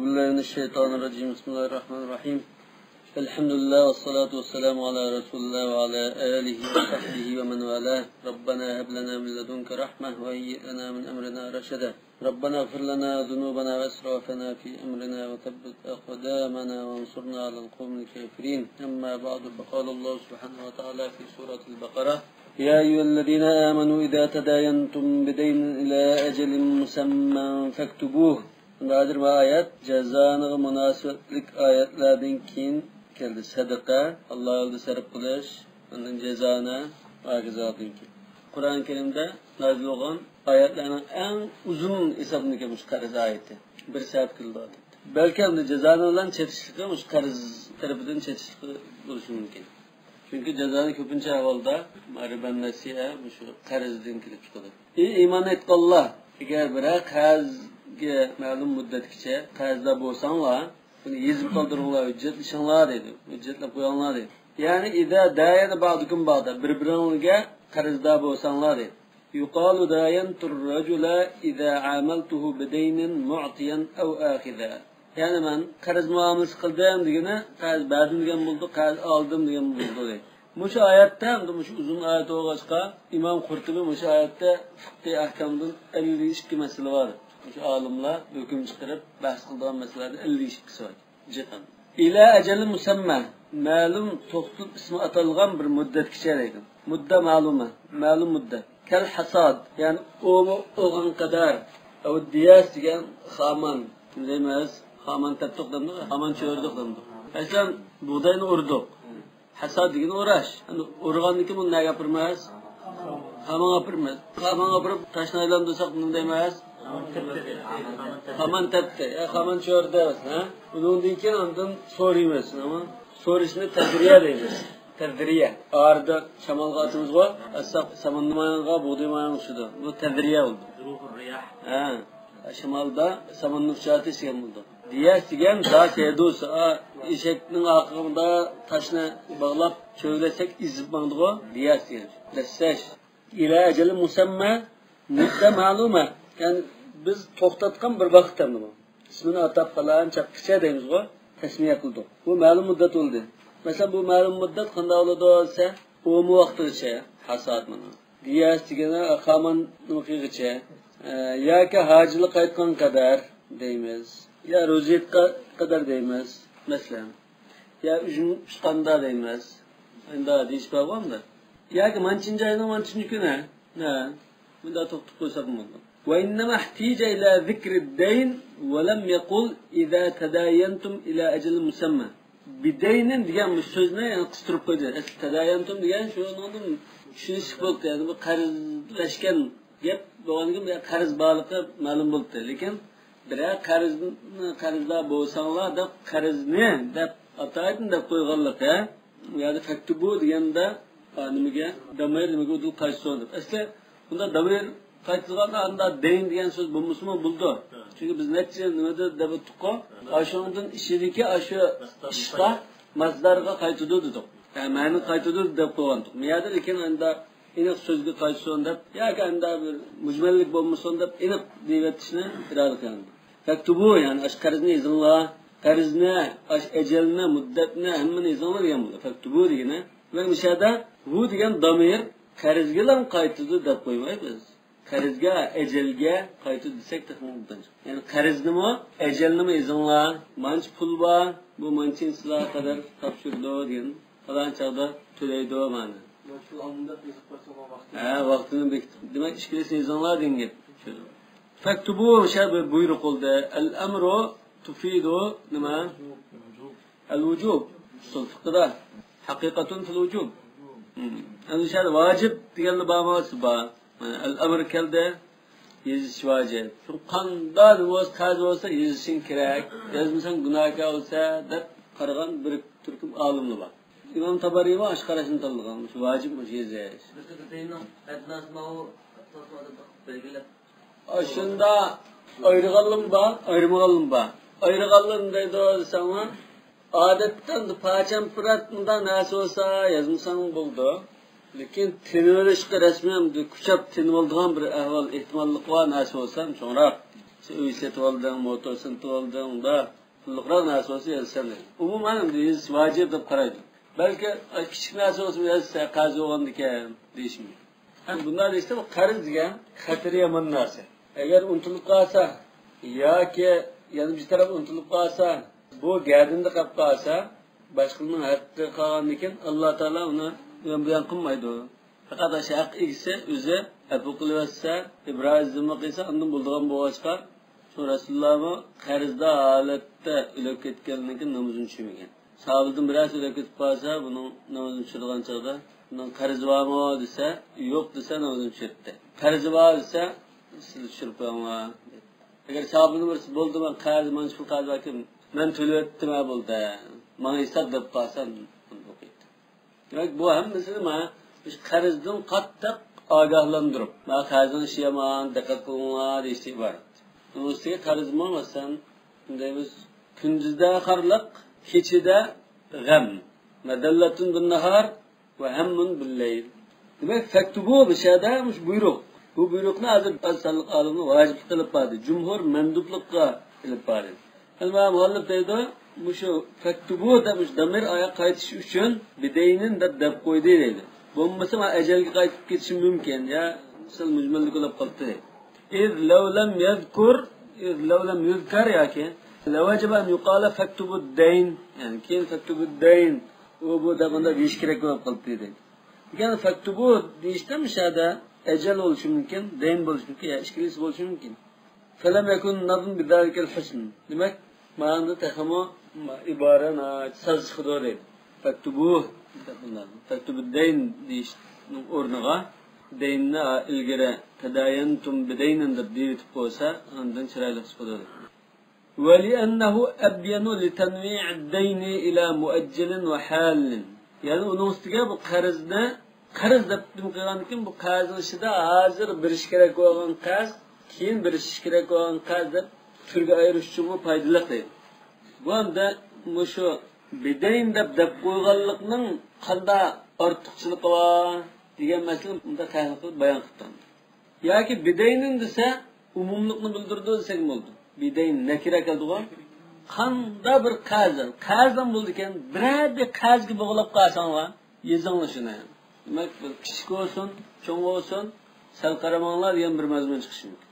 بالله من الشيطان الرجيم بسم الله الرحمن الرحيم الحمد لله والصلاة والسلام على رسول الله وعلى آله وصحبه ومن والاه ربنا هب لنا من لدنك رحمة وهيئ لنا من أمرنا رشدا ربنا اغفر لنا ذنوبنا واسرافنا في أمرنا وثبت أقدامنا وانصرنا على القوم الكافرين أما بعد فقال الله سبحانه وتعالى في سورة البقرة يا أيها الذين آمنوا إذا تداينتم بدين إلى أجل مسمى فاكتبوه. Nadir ve ayet cezanı münasebetlik ayetlerden kin geldi. Sadaka, Allah yolda sarıp kılış, onun cezanı akızadın ki. Kur'an-ı Kerim'de nazil olan ayetlerin en uzun hesabını kelmiş karız ayeti. Bir saat kıldı adet. Belki hem de cezanı olan çetişlik olmuş karız tarafından çetişlik oluşu mümkün. Çünkü cezanı köpünce havalda mariben nasiye şu karızdan kilip çıkılır. İman et Allah. Eğer bırak hazge ma'lum muddatgacha qarzda bo'lsanglar, buni yezib qoldiringlar, hujjatlashinglar dedi. Hujjatlab qo'yinglar dedi. Ya'ni ida dayana ba'dukum ba'da bir-biringizga qarzda bo'lsanglar dedi. Yuqalu dayantur rajula ida amaltuhu bidaynin mu'tiyan aw akhidha. Ya'ni men qarz muomalasi qildim degani, qarz berdim degan bo'ldi, qarz oldim degan bo'ldi dedi. Mushu oyatda, mushu uzun oyat o'g'achqa Imom Qurtubi mushu oyatda fiqh ahkamdan 52 masala bor. Şu alimler hüküm çıkarıp bahs kıldığı meselelerde 52'si var. Cidden. İla eceli musamma. Malum to'xtib ismi atalgan bir muddat kişereydi. Mudda maluma. Malum mudda. Kel hasad. Yani oğun kadar. O diyas diyen xaman. Demez. Xaman tattık demdi. Xaman çördük demdi. Mesela buğdayını urduk. Hasad diyen uğraş. Yani urğandaki bunu ne yapırmaz? Xaman yapırmaz. Xaman yapırıp taşnaylan dursak bunu demez. Xaman tepti, xaman çördü, ha? Bunun dinken ondan soruymasın ama soruşunu tedriye deyimiz. Tedriye. Ağırda şamalga atımız var, samanlı mayanga, buğday mayanga şudu. Bu tedriye oldu. Ha, şamalda samanlı fıçatı sigen buldu. Diye sigen daha seydusu, eşekinin akımda taşına bağlap çöylesek izip bandı o, diye sigen. Lesseş. İla eceli musamma, müdde maluma. Yani biz to'xtatgan bir vaqt hamda bu. İsmini atab falan chaqqicha deymiz go, tasmiya qildik. Bu ma'lum muddat bo'ldi. Masalan bu ma'lum muddat qanday bo'lsa, u vaqtgacha hasad mana. Diyas degani xaman nuqigacha, yoki hojilik qaytgan qadar deymiz. Ya ro'ziyatga qadar deymiz. Masalan, ya ujum chiqqanda deymiz. Endi deyish bo'lganda. Yoki manchinchi oyning manchinchi kuni, bunda to'xtab qo'ysak bo'ladi. وإنما احتيج إلى ذكر الدين ولم يقل إذا تداينتم إلى أجل مسمى. بدين ديان مش sözüne yani kıstırıp koyacağız. Tadayantum diyen şunu sıkıldı yani bu karizleşken gap doğan gibi kariz bağlıkta malum buldu. Lekin birer karizda boğsanlar da kariz ne de ataydın da koygallık ya. Yani faktubu diyen de anımıge damir demege udul kaçsı oldu. Aslında bunda damir qaytılganda anda deyin diyen söz bulmuş mu buldu. Çünkü biz netçe nimede devettik o. Aşağıdan işideki aşı işqa mazdarga qaytıdı dedik. Yani mani qaytıdı deb qo'ygandik. Miyada lekin anda iniq sözga qaytson deb, yoki anda bir mujmallik bo'lmasin deb iniq devetishni iroda qilgandik. Faktubu yani ash qarzni izinlar, qarzni, ash ejalni, muddatni hammani izinlar degan bo'ldi. Faktubu degani va mishada bu degan damir qarzga ham qaytadi deb qo'ymaymiz. Qarzga, ecelga qaytib desek de bundan. Yani qarzni mi, ecelni mi izinlar, manch pul bor, bu manchin sizlar qadar topshirdi degan. Falan chaqda to'laydi mana. Vaqtini bekitib. Demak, ishkilasi izinlar degan gap. Faktubu shabi buyruq oldu. Al-amru tufidu nima? Al-wujub. Usul fiqhda haqiqatun fil wujub. Yani şöyle vacip deganni ba'masi bor. Al-amr keldi, yezish vacib. Şu qanday bo'lsa, qazi bo'lsa yezishing kerak. Yozmasang gunohkor bo'lsa deb qaragan bir turkum olimlar bor. İmam Tabari va ashqarashini tanlagan. Shu vacib bu yezish. Shunda ayrıgalım bor, ayrımagalım bor. Ayrıgalım deydi desanglar, odatdan parcham piratdan narsa bo'lsa yozmasang bo'ldi. Lekin tinilishga rasmiyan kuchab tinib oldigan bir ahvol ehtimollik va narsa bo'lsa, cho'nroq uy setib olding, motor setib olding, unda pulliqroq narsa bo'lsa yozsan. Umuman biz vojib deb qaraydi. Balki kichik narsa bo'lsa yozsa qarz bo'lgandikan deyishmi. Ham bunlar esa bu qarz degan xatiri yomon narsa. Agar unutilib qolsa yoki yana bir taraf unutilib qolsa, bu gadinda qolib qolsa, boshqaning haqqi qolgandikan Alloh taolo uni buyon qilmaydi. Faqat o'sha haq egisi o'zi afu qilyotsa, ibrohizmni qilsa, undan bo'ldigan bo'g'achqa shu Rasulullohmi qarzda holatda o'lib ketganligi namozini tushunmagan. Sahobadan biroz o'lib ketib qolsa, buning namozini tushirgan chog'da, bunun qarzi bormi desa, yo'q desa namozini tushirdi. Qarzi bor desa, siz tushirib qo'yinglar. Agar sahobadan birisi bo'ldi, men qarz, men shu qarz ekan, men to'layotdim bo'ldi. Menga hisob deb qolsam, o'qiydi. Demak, bu hammasi nima? Qarzdan qattiq ogohlantirib, "Men qarzdan ish yomon, diqqat qilinglar" deyishga iborat. Ustiga qarz bo'lmasan, deymiz, kunduzda xarliq, kechida g'am. Madallatun bin nahar va hammun bil layl. Demak, faktubu bishada mush buyruq. Bu buyruqni hozir asalliq olimni vojib qilib berdi. Jumhur mandublikqa qilib berdi. Imom Muallif deydi, mushu faktubu deb damir oyoq qaytish uchun bidaynin deb qo'ydi deydi. Bo'lmasa men ajalga qaytib ketishim mumkin. Ya, sal mujmallik bo'lib qoldi. İz law lam yuzkar yoki la wajib an yuqala faktubu dayn, ya'ni keyin faktubu dayn bu deganda deyish kerak bo'lib qoldi deydi. Ya'ni faktubu deyishda mishada ajal bo'lishi mumkin, dayn bo'lishi mumkin, ya ishkilisi bo'lishi mumkin. Falam yakun nazm bidalika al-husn. Demak, ma'noda tahamo iborana so'z xudo deydi. Faktubu faktubu dayn deyishning o'rniga daynni ilgari tadayantum bidaynin deb deyib qo'ysa, undan chiroyli bo'ladi. Va li'annahu abyanu litanwi' ad-dayn ila muajjalin wa halin. Ya'ni uning ustiga bu qarzni qarz deb qo'ygan ekan, bu qarzning ichida hozir berish kerak bo'lgan qarz, keyin berish kerak bo'lgan qarz deb turga ayirish uchun foydali deydi. Bu anda mushu bidayn deb qo'yganlikning qanday ortiqchiligi bor degan masalani bunda tahlil qilib bayon qildim. Yoki bidaynin desa umumlikni bildirdi desak bo'ldi. Bidayn nakira keldi-ku. Qanday bir qarzdan bo'ldi ekan, bir qarzga bog'lab qolsanglar, yezinglar shuni. Demak, kichik bo'lsin, cho'ng bo'lsin, sal qaramanglar degan bir mazmun chiqishi mumkin.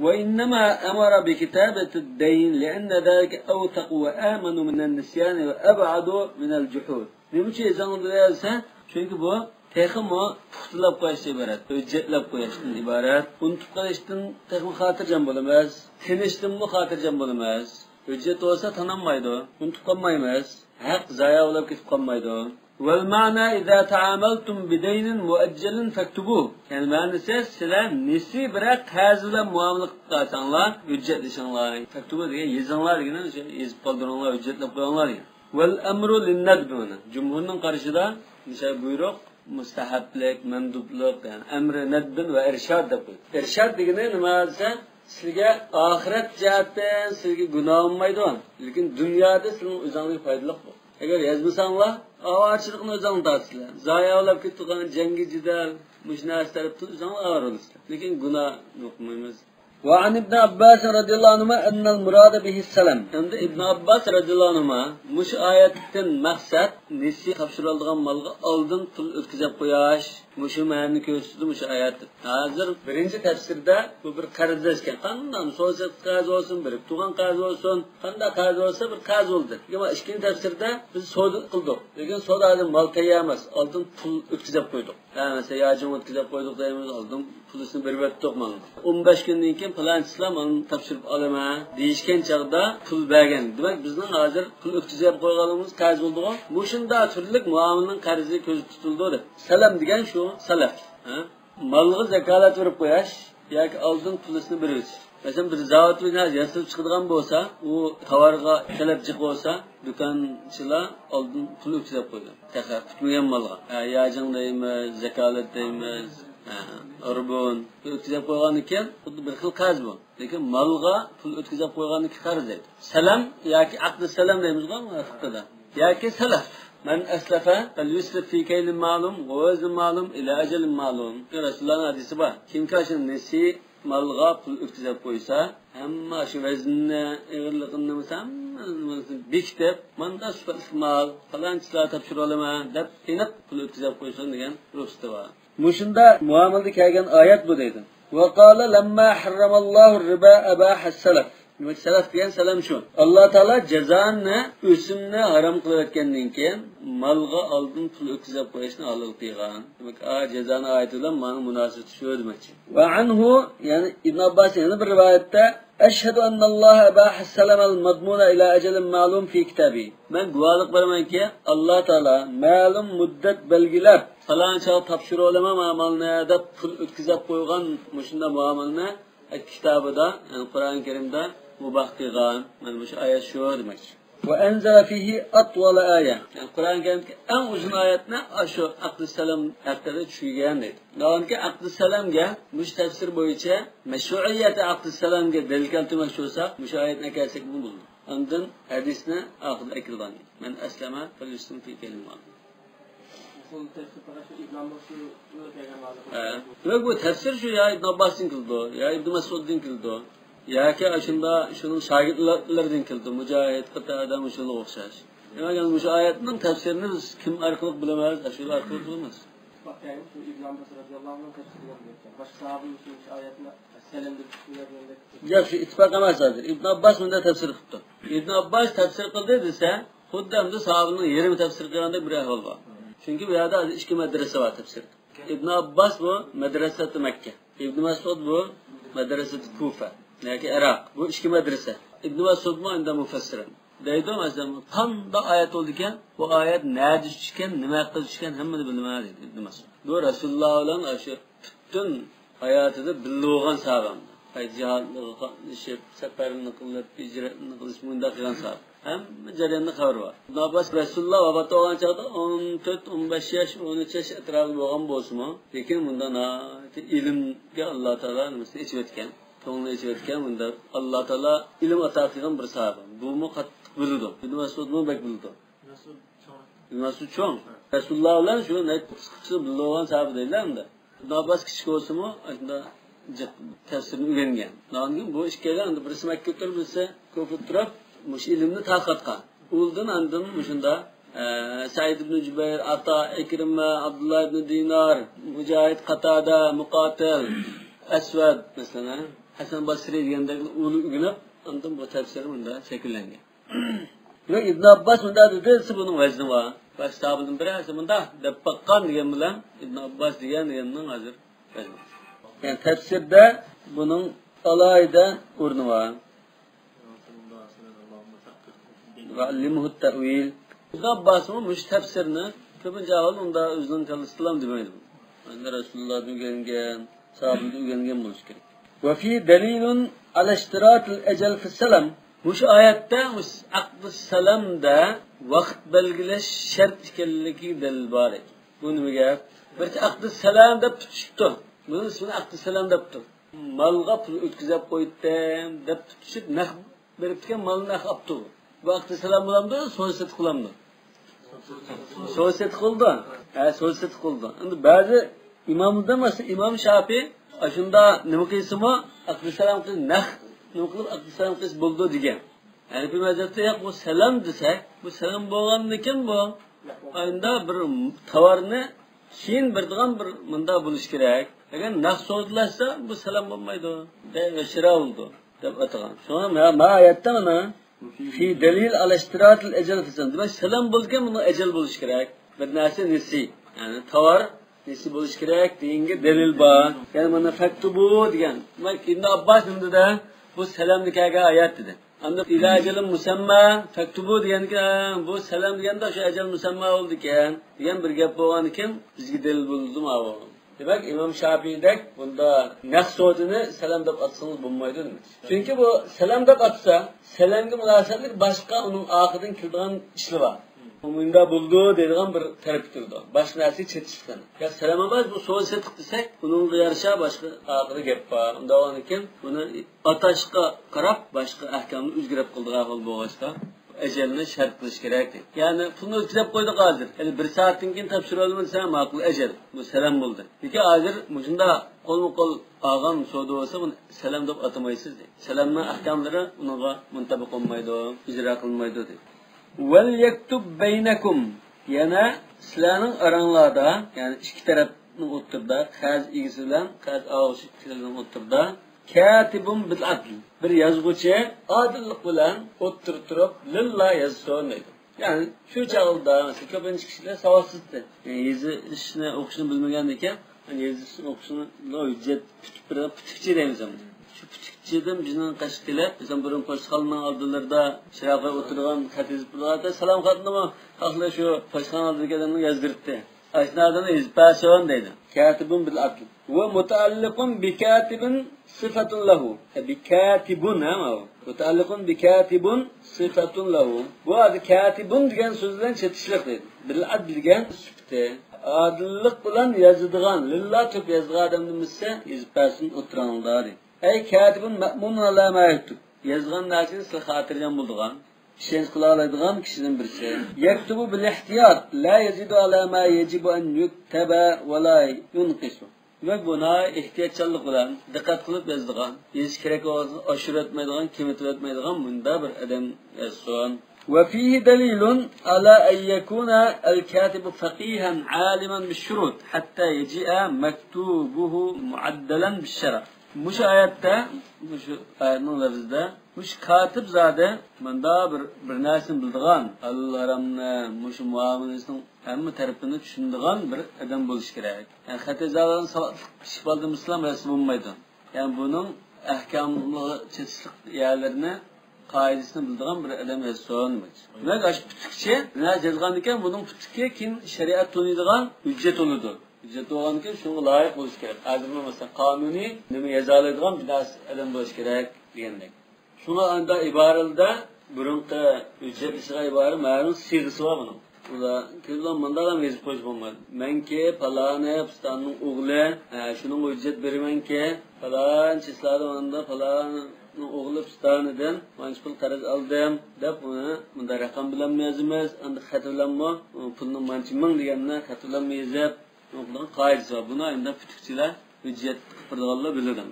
Wa innama amara bi kitabati ad-dayn li'anna dhalika awthaq wa amanu min an-nisyan wa ab'adu min al-juhud. Nima uchun yezinglar desa, chunki bu texmo puxtalab qo'yishdan iborat, hujjatlab qo'yishdan iborat. Unutib qolishdan texmo xotirjam bo'lamiz, tinishdanmi xotirjam bo'lamiz. Hujjat bo'lsa tananmaydi, unutib qolmaymiz, haq zoya bo'lib ketib qolmaydi. Val ma'na idza ta'amaltum bidaynin muajjalin faktubuh. Yani ma'nosi sizlar nisi biroq qarz bilan muomala qilsanglar, hujjatlashinglar. Faktubuh degan yezinglar degan, yezib qoldiringlar, hujjatlab qo'yinglar degan. Val amru lin-nadb. Jumhurning qarashida o'sha buyruq mustahablik, mandublik, yani amri nadbin va irshad deb qo'ydi. Irshad degani nima desa, sizga oxirat jihatdan sizga gunoh bo'lmaydi, lekin dunyoda sizning o'zingizga foydali bu. Agar yozmasanglar, ovarchilikni o'zingizga tortsizlar. Zoya bo'lib ketgan jangi jidal, mushnas tarafdan o'zingizga og'irlasizlar. Lekin gunoh yo'qmaymiz. وعن ابن عباس رضي الله عنهما أن المراد به السلام. عند ابن عباس رضي الله عنهما مش آياتن مقصد نسي تapşırıldığan malga aldın pul ötkizip koyaş. Muşu mehrini köstüdü muşu ayet. Hazır birinci tefsirde bu bir qarzdashken. Qandan so'zat qarz olsun, bir tuğan qarz olsun, qanday qarz olsa bir qarz oldu. Ama ikinci tefsirde biz so'da qildik. Lekin so'da hali mal tayyor emas, aldın pul ötkizip koyduk. Yani mesela yacım ötkizip koyduk deymiz, aldın pulusunu bir verdik malga. 15 gündən keyin plansizlar onu topshirib olaman deyishgan chog'da pul bergan. Demak, bizning hozir pul o'tkazib qo'yganimiz qarz bo'ldi-ku. Bu shunda turli muomalaning qarzi ko'z tutildi. Salam degan shu salaf. Malga zakolat berib qo'yash yoki oldin pulisini berish. Masalan, bir zavod bilan yasilib chiqadigan bo'lsa, u tovarga talab chiqib bo'lsa, do'konchilar oldin pul o'tkazib qo'ygan. Taxir tutmagan malga. Yajing deymiz, zakolat deymiz. Urbun pul o'tkazib qo'ygan ekan, xuddi bir xil qarz bu. Lekin malga pul o'tkazib qo'yganiki qarz deydi. Salam yoki aqd salam deymiz-ku fiqhda. Yoki salaf. Man aslafa fal yusrif fi kaylin ma'lum wa wazn ma'lum ila ajalin ma'lum. Rasulullohning hadisi bor. Kimki nesi malga pul o'tkazib qo'ysa, hamma shu vaznni, ig'irligini bekitib, manda sifatli mal, falanchilar topshira olaman deb aniq pul o'tkazib qo'ysin degan ruxsati bor. Mushunda muomalada kelgan oyat bu deydi. Va qala lamma harramallohu riba abaha salaf. Salaf degan salam shu. Alloh taolo jazoni, o'simni harom qilayotgandan keyin malga oldin pul o'tkazib qo'yishni halol qilgan. Demak, jazoni oyati bilan mana munosabati shu demoqchi. Va anhu, ya'ni Ibn Abbos yana bir rivoyatda Ashhadu anna Alloh abaha salam al-madmuna ila ajalin ma'lum fi kitabi. Men guvohlik beramanki, Alloh taolo ma'lum muddat belgilab falancha topshira olaman amalni deb pul o'tkazib qo'ygan mushunda muomalni kitobida, ya'ni Qur'oni Karimda mubah qilgan. Mana bu oyat shu demoqchi. Va anzala fihi atwal aya. Yani Qur'on Karimdagi eng uzun oyatni shu aqd salam haqida tushungan deydi. Nahotki aqd salamga mush tafsir bo'yicha mashru'iyati aqd salamga dalil keltirmoqchi bo'lsa, mush oyatni kelsak bu bo'ladi. Undan hadisni oxirida aytilgan. Men aslama falyustum fi kalima. Bu tafsir shu ya Ibn Abbos'dan keldi, ya Ibn Mas'ud'dan keldi. Yoki shunda shuning shogirdlaridan keldi. Mujohid, Qatada shunga o'xshash. Demak, bu oyatning tafsirini biz kim orqali bilamiz? Shu orqali bilamiz. Bakayım şu İbn Abbas radıyallahu anh'ın tefsiriyle birlikte. Başka sahabenin şu ayetine selam düşünüyorlar. Ya şu ittifak emas hozir. İbn Abbas bunda tefsir qildi. İbn Abbas tefsir qildi desa, xuddi hamda sahabening yarmi tefsir qilganda bir ahvol bor. Chunki bu yerda ikki madrasa bor tefsir. İbn Abbas bu madrasati Makka. Ibn Mas'ud bu madrasati Kufa. Yoki Iroq. Bu ikki madrasa. Ibn Mas'ud mu unda mufassir. Deydim azam qanda oyat bo'ldi ekan, bu oyat nima tushgan, nima qilish ekan hammani bilmaydi Ibn Mas'ud. Bu Rasululloh bilan o'sha butun hayotida bilgan sahabam. Jihadga ishib, safarni qilib, hijratni qilish bunda qilgan sahab. Hamma jarayonni xabar bor. Ibn Abbas Rasululloh vafot bo'lgan chaqda 14-15 yosh, 13 yosh atrofida bo'lgan bo'lsa-mu, lekin bunda ilmga Alloh taolo nimasi ichib o'tgan. Ko'ngli ichib o'tgan bunda Alloh taolo ilm ato qilgan bir sahaba. Bu mu bildi. Ibn Mas'ud mu bak bildi. Ibn Mas'ud cho'ng. Rasululloh bilan shu qisqasi bilgan sahaba deylar unda. Ibn Abbas kichik bo'lsa-mu, shunda tafsirni o'rgangan. Nongi bu ishga unda birisi Makka o'tirib bilsa, ko'p turib, mush ilmni tarqatgan. Uldan andan shunda Said ibn Jubayr, Ata, Ikrima, Abdullah ibn Dinar, Mujohid, Qatada, Muqatil, Aswad masalan, Hasan Basri degandek o'rganib, andan bu tafsir bunda shakllangan. Ve İbn Abbas bunda dedi, bunun vazni var. Baştabının birisi bunda deb baqqan degan bilan İbn Abbas deganning hozir vazni. Yani tefsirde bunun alayda o'rni var. Va allimhu ta'wil. İbn Abbas bu tefsirni ko'pincha avval unda o'zining tilisilam demaydi. Unda Rasulullohdan o'rgangan, sahobadan o'rgangan bo'lish kerak. Va fi dalilun ala ishtiratil ajal fi salam. Bu oyatda aqd salamda vaqt belgilash shart ekanligi dalil bor. Bu nimaga? Bir aqd salam deb tutishdi. Buni ismini aqd salam debdi. Malga pul o'tkazib qo'ydim deb tutishib, naq beribgan malni naq olibdi. Bu aqd salam bo'lamdi, so'zsat qilamdi. So'zsat qildi. So'zsat qildi. Endi ba'zi imomda mesela İmam Şafii shunda nima qilsa-mu aqd salam qilib naq nima qilib aqd salam qilish bo'ldi degan. Yani bir mazhabda yo'q bu salam desak, bu salam bo'lgandan bu unda bir tovarni keyin beradigan bir munda bo'lish kerak. Agar naq so'zlashsa bu salam bo'lmaydi. Shira bo'ldi deb aytgan. Shuna ma oyatda mana fi dalil ala ishtiratil ajal fisan. Demak salam bo'lgan buni ajal bo'lish kerak. Bir narsa nisi, ya'ni tovar nisi bo'lish kerak deganga dalil bor. Ya'ni mana faktubu degan. Demak Ibn Abbos nimada bu salamdagi oyat dedi. Anda ila ajalin musamma faktubu deganda bu salam deganda o'sha ajal musamma bo'ldi ekan degan bir gap bo'lgan ekan bizga dalil bo'ldimi bu. Demak İmam Şafii'dek bunda naq so'zini salam deb atsangiz bo'lmaydi. Chunki bu salam deb atsa, salamga munosabatli boshqa uning oxidan kelgan ishlar bor. Bunda bo'ldi deydigan bir taraf turdi. Boshqa narsa chetishgan. Ya salam emas bu so'z setib desak, uning yarasha boshqa oxiri gap bor. Unda o'g'an ekan buni atashqa qarab boshqa ahkomni o'zgarib qildigan hol bo'lg'achqa ajalni shart qilish kerak. Ya'ni pulni o'tkazib qo'ydik hozir. Ya'ni 1 soatdan keyin topshira olmasa ma'qul ajal. Bu salam bo'ldi. Lekin hozir shunda qo'l og'am so'da bo'lsa buni salom deb atamaysiz deydi. Salomning ahkomlari unga muntabiq bo'lmaydi, ijro qilmaydi deydi. Val yaktub baynakum, yana sizlarning oranglarda, ya'ni ikki tarafning o'rtasida qaz egisi bilan qaz og'ishi bilan o'rtasida katibun bil adl, bir yozuvchi odillik bilan o'tirib turib lillah yazson deydi. Yani şu çağda mesela köpüncü kişiler savaşsızdı. Yani yazışını okuşunu bilmeyen ekan, hani yazışını okuşunu ne ücret pütükçi deymiz ama. Şu pütükçidim cinin kaşıkıyla, mesela burun poşkalının aldılarda şirafaya oturulan katizip bulada salam katınama haklı şu poşkan aldığı adamını yazdırıktı. Aşinadan izbasyon deydi. Katibun bil adl. Ve mutaallikun bi katibin sıfatun lahu. Bi katibun ama o. Mutaallikun bi katibun sıfatun lahu. Bu adı katibun diyen sözden çetişlik deydi. Bil adl diyen süpte. Adillik bilen yazıdığan, lillah tüp yazdığı adamın ise izbasun oturanlar deydi. Ey katibun ma'mun ala ma yaktub. Yazılan narsini size hatırlayan bulduğun. İşiniz kılalaydıgan kişinin birisi. Yektubu bil ihtiyat. La yezidu ala ma yecibu en yukteba ve la yunqisu. Ve buna ihtiyatçılık bilen dikkat kılıp yazdıgan, yazı gerek olsun, aşırı etmeydigan, kimetli etmeydigan bunda bir adam yazsın. Ve fihi delilun ala en yekuna el katibu faqihan aliman bil şurut hatta yeci'a mektubuhu muaddalan bil şer'a. Muş ayette, muş ayetin lafızda, muş katip zade, bunda bir narsini bildiğin, Allah'ın muş muamelesinin hamma tarafını düşündüğün bir adam buluş gerek. Yani hatizaların şifalı Müslüman resim olmaydı. Yani bunun ahkamlı çeşitlik yerlerine kaidesini bildiğin bir adam resim olmaydı. Demek aş pütükçe, ne yazılgan iken bunun pütükçe kim şeriat tanıydığı hüccet oludu. Hüccet olan ki şuna layık buluş gerek. Adımı mesela kanuni nemi yazalıydığın bir daha adam buluş gerek diyenler. Şuna anda ibarelde burunqi hüccet işine ibarı ma'lum sig'isi var bunun. Ular kelgan mandalam yazib qo'yib bo'lmaydi. Menki falane pistanning o'g'li, shuning hujjat bermanki, falan chislari onda falan o'g'li pistanidan manch pul qarz oldim deb uni bunda raqam bilan yozamiz, endi xat bilanmi pulni manch ming deganni xat bilan yozib, bundan qoidasi bor. Buni endi putukchilar hujjat qilganlar biladi.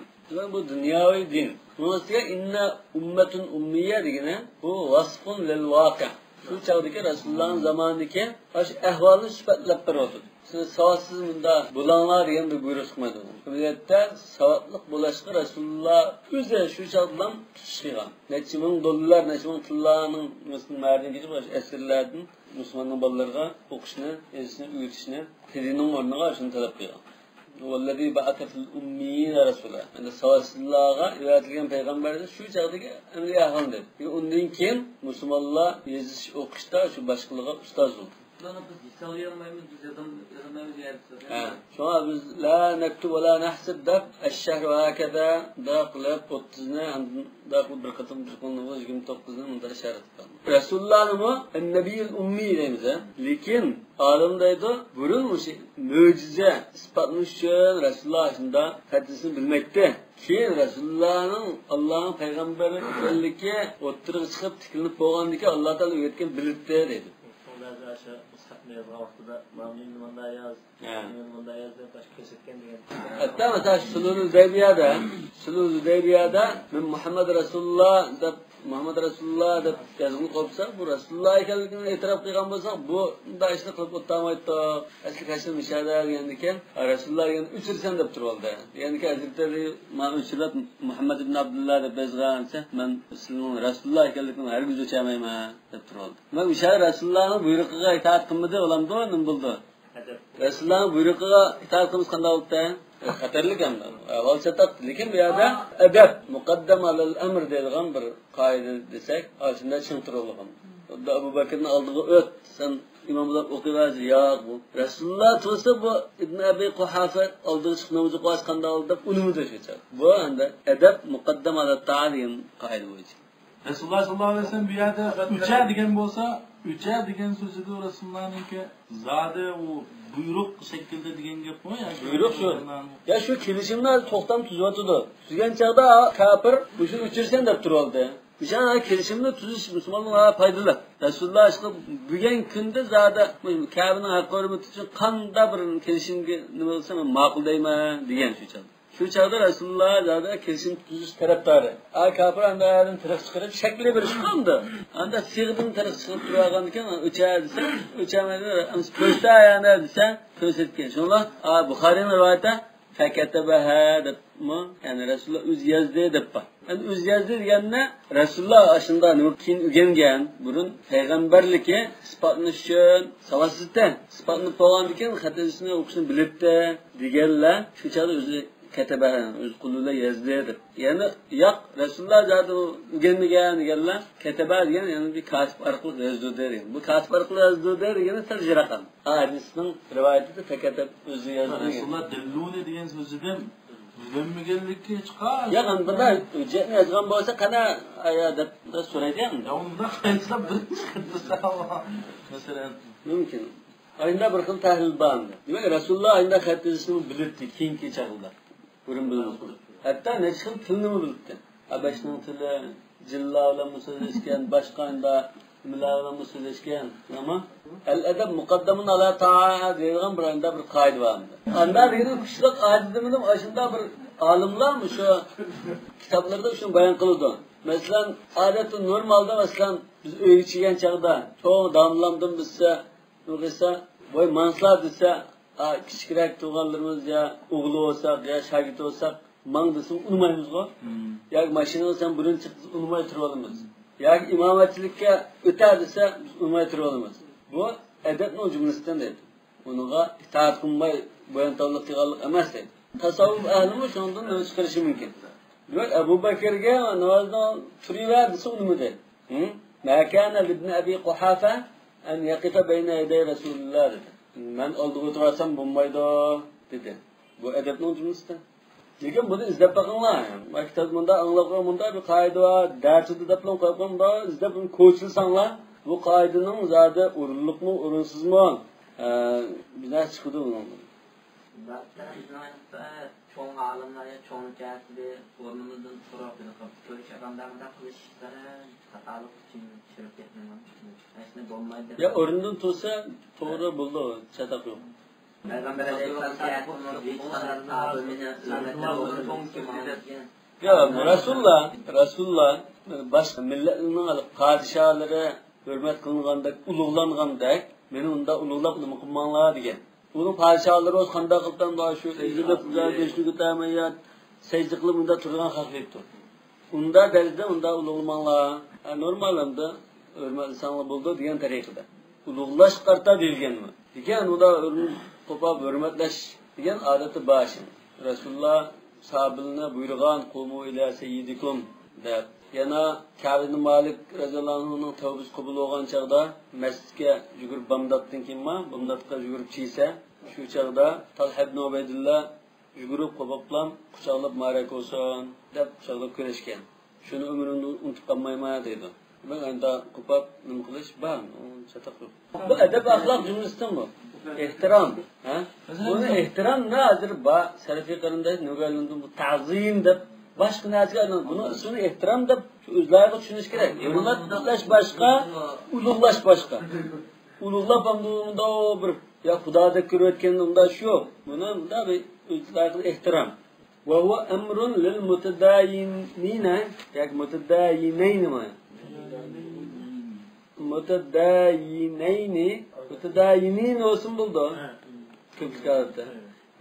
Bu dunyoviy din. Bunisiga inna ummatun ummiya degani bu vasfun lil voqi. Şu çağdaki Resulullah'ın zamanındaki ahvalını sifatlab berdi. Siz savatsız bunda bulanlar degan bir buyruq chiqmaydi. Bu yerda savatliq bo'lishga Rasululloh o'zi shu chaqdan tutishgan. Necha ming dollar, necha ming tillarning musulmonlardan ketib asirlardan musulmonlar bolalarga o'qishni, esni o'rgatishni, tilining o'rniga shuni talab qilgan. Vallazi ba'atha fil ummiyin rasulan. Yani savatsızlığa ibadetilgen peygamberdir şu çağdaki emri ahval dedi. Ondan keyin musulmonlar yezish o'qishda shu boshqalarga ustoz bo'ldi. Buni biz hisoblayolmaymiz, biz yozmaymiz deyapsiz. Shunga biz la naktub va la nahsib deb ash-shahr va hakaza da qilib 30 ni da bir qatim 29 ni bunda sharat qilgan. Rasulullohni an-nabiyul ummi deymiz. Lekin olim deydi, burun o'sha mo'jiza isbotlash uchun Rasululloh shunda hadisni bilmoqda. Keyin Rasulullohning Allohning payg'ambari ekanligi o'ttirib chiqib tikilinib bo'lganligi Alloh taolo o'tgan bilibdi dedi. Hatta mesela Sulul Hudaybiyada min Muhammed Resulullah deb Muhammed Resulullah deb yazılmış olsa bu Resulullah ekanligini e'tirof qilgan bo'lsa bu unda ishni qilib o'tmaydi. Asli qashim ishada degandikan Resulullah yani uchirsan deb turibdi. Yani ki Hazretleri ma'usurat Muhammed ibn Abdullah deb yozgansa men sizning Resulullah ekanligini hargiz o'chamayman deb turibdi. Men o'sha Resulullahning buyrug'iga itoat qilmadi, olamdi, nim bo'ldi. Resulullahning buyrug'iga itoat qilmish qanday bo'ldi? Xatarlik ham. Avvalchatat, lekin bu yerda adab muqaddam alal amr deyilgan bir qoida desak, shunda tushuntirilgan. Abu Bakrning oldiga o't, sen imomlar o'qiysiz, yo'q bu. Rasululloh tursa bu Ibn Abi Quhafa oldiga chiqib namoz o'qish qanday oldi deb unimi tashlashadi. Bu endi adab muqaddam alal ta'lim qoida bo'yicha. Rasululloh sallallohu alayhi vasallam bu yerda ucha degan bo'lsa, ucha degan so'zida Rasulullohningki zodi u buyruq shaklida degan gap mi? Buyruq shu. Ya shu kelishimlar to'xtam tuzyotdi. Tuzgan chaqda kafir shu uchirsan deb turoldi. O'sha kelishimni tuzish musulmonlarga foydali. Rasululloh chiqib bugun kunda zodi Ka'baning haqorimati uchun qanday bir kelishimga nima bo'lsa men ma'qul deyman degan shu chaqda. Şu çağda Resulullah zaten kesin tutuş taraftarı. Kafir anda ayarın taraf çıkarıp şekli bir çıkandı. Anda sığdın taraf çıkıp durağan diken uçağa desen, uçağına köşte ayağına desen köşetken. Şunla Bukhari'nin rivayette feketebeha dep mi? Yani Resulullah üz yazdı dep var. Yani üz yazdı diyenle Resulullah aşında nurkin ügengen burun peygamberliki ispatlanışın savaşsızdan ispatlanıp doğan diken hatırısını okusunu bilip de digerler şu çağda özü ketebehan öz kuluyla yazdıdır. Yani yak Resulullah zaten ügenmeyen digerler ketebe diyen yani bir katip arkalı yazdığı der. Bu katip arkalı yazdığı der yani tercirakan. Hadisinin rivayeti de feketeb özü yazdığı. Resulullah delluni degan so'zidan bilmaganlikka hech qanday. Ya bunda hujjatni yozgan bo'lsa qana deb so'raydi-ku. Ya unda qayta birinchi qilsa masalan Mümkün. Ayında bir xil tahlil bandı. Demek Resulullah ayında xat yazışını bilirdi keyingi çağında. Burun bilmez. Hatta ne xil tilini bilirdi. Habeşning tili, jilla bilan so'zlashgan, boshqa ayında nimalar bilan so'zlashgan. Ama al-adab muqaddamun ala ta'a degan bir ayında bir qoida var. Anda degan kuchliq adidiminim aşında bir alimlar mı şu kitaplarda şunu bayan kıldı. Mesela adeti normalde mesela biz öğüçüyen çağda çoğu damlamdım bizse Nurisa, boy manslar dese, kichikroq tug'anlarimiz ya o'g'li olsak ya shagird olsak, mang desam unmaymiz go. Yoki mashina olsam birinchi unmay turib olamiz. Yoki imomatchilikka o'tar desa, biz unmay turib olamiz. Bu adabning jumlasidan deydi. Unuga itoat qilmay bo'yintovlik qilganlik emas deydi. Tasavvuf ahlimi shundan o'z chiqarishi mumkin. Demak, Abu Bakrga namozdan turiver desa unmi deydi. Ma kana ibn Abi Quhafa en yakife beyne edey Resulullah dedi. Ben olduğu otursam bulmaydı dedi. Bu edepnin cümlesi. Lekin bunu izlep bakınlar. Maktab bunda anlaqlar bunda bir kaide var. Dersi de deplan koyup da izlep bunu koçilsanlar bu kaidenin zaten urunluk mu urunsuz mu? Bizler çıkıdı bunun. Zaten çoğun alimlere çoğun cahili ornumuzdan sorup köç adamlarında kılışları hatalık için şirk etmem. Aslında olmaydı. Ya orundan tutsa doğru buldu. Çatak yok. Peygamber Ya Resulullah başka milletinin alıp padişahları hürmet kılınğandak, uluglanğandak, beni onda uluglap nımıkmanlığa diyen. Bunun padişahları olsa kanda kıldan daha şu izilip güzel geçtiği tamamen secdikli bunda turgan hafiftir. Unda derizde unda uluglanmanlığa normalinde hürmet insanlı buldu diyen tarikide. Uluglaş karta dilgen mi? Diyen o da kopap hürmetleş diyen adeti başın. Resulullah sahabeline buyurgan kumu ila seyyidikum der. Yana Ka'b ibn Malik radhiyallohu anhu'nun tövbesi kabul olgan çağda mescidge yugurib Bamdatdan kimma, Bamdatga yugurib çiyse, şu çağda Talha ibn Ubaydillah yugurib kopaplam, kuchaqlab marak olsun deb kuchaqlab ko'rishgan. Shuni umrimni unutib qolmayman dedi. Ben anda kopap nima qilish bor, chataq yo'q. Bu adab axloq jumlasidan bu. Ehtiram, ha? Buni ehtiram nedir? Ba salafiy qarinda nugalindi bu ta'zim deb başka narsalar bunu ismini ehtiram deb o'zlariga tushunish kerak. Hurmatlash boshqa, ulug'lash boshqa. Ulug'lab hamda bir ya Xudoda ko'rayotganda unda shu yo'q. Buni unda bir o'zlariga ehtiram. Va huwa amrun lil mutadayyinina, yoki mutadayyinaynimi? Mutadayyinin olsun buldu. Köpükarda.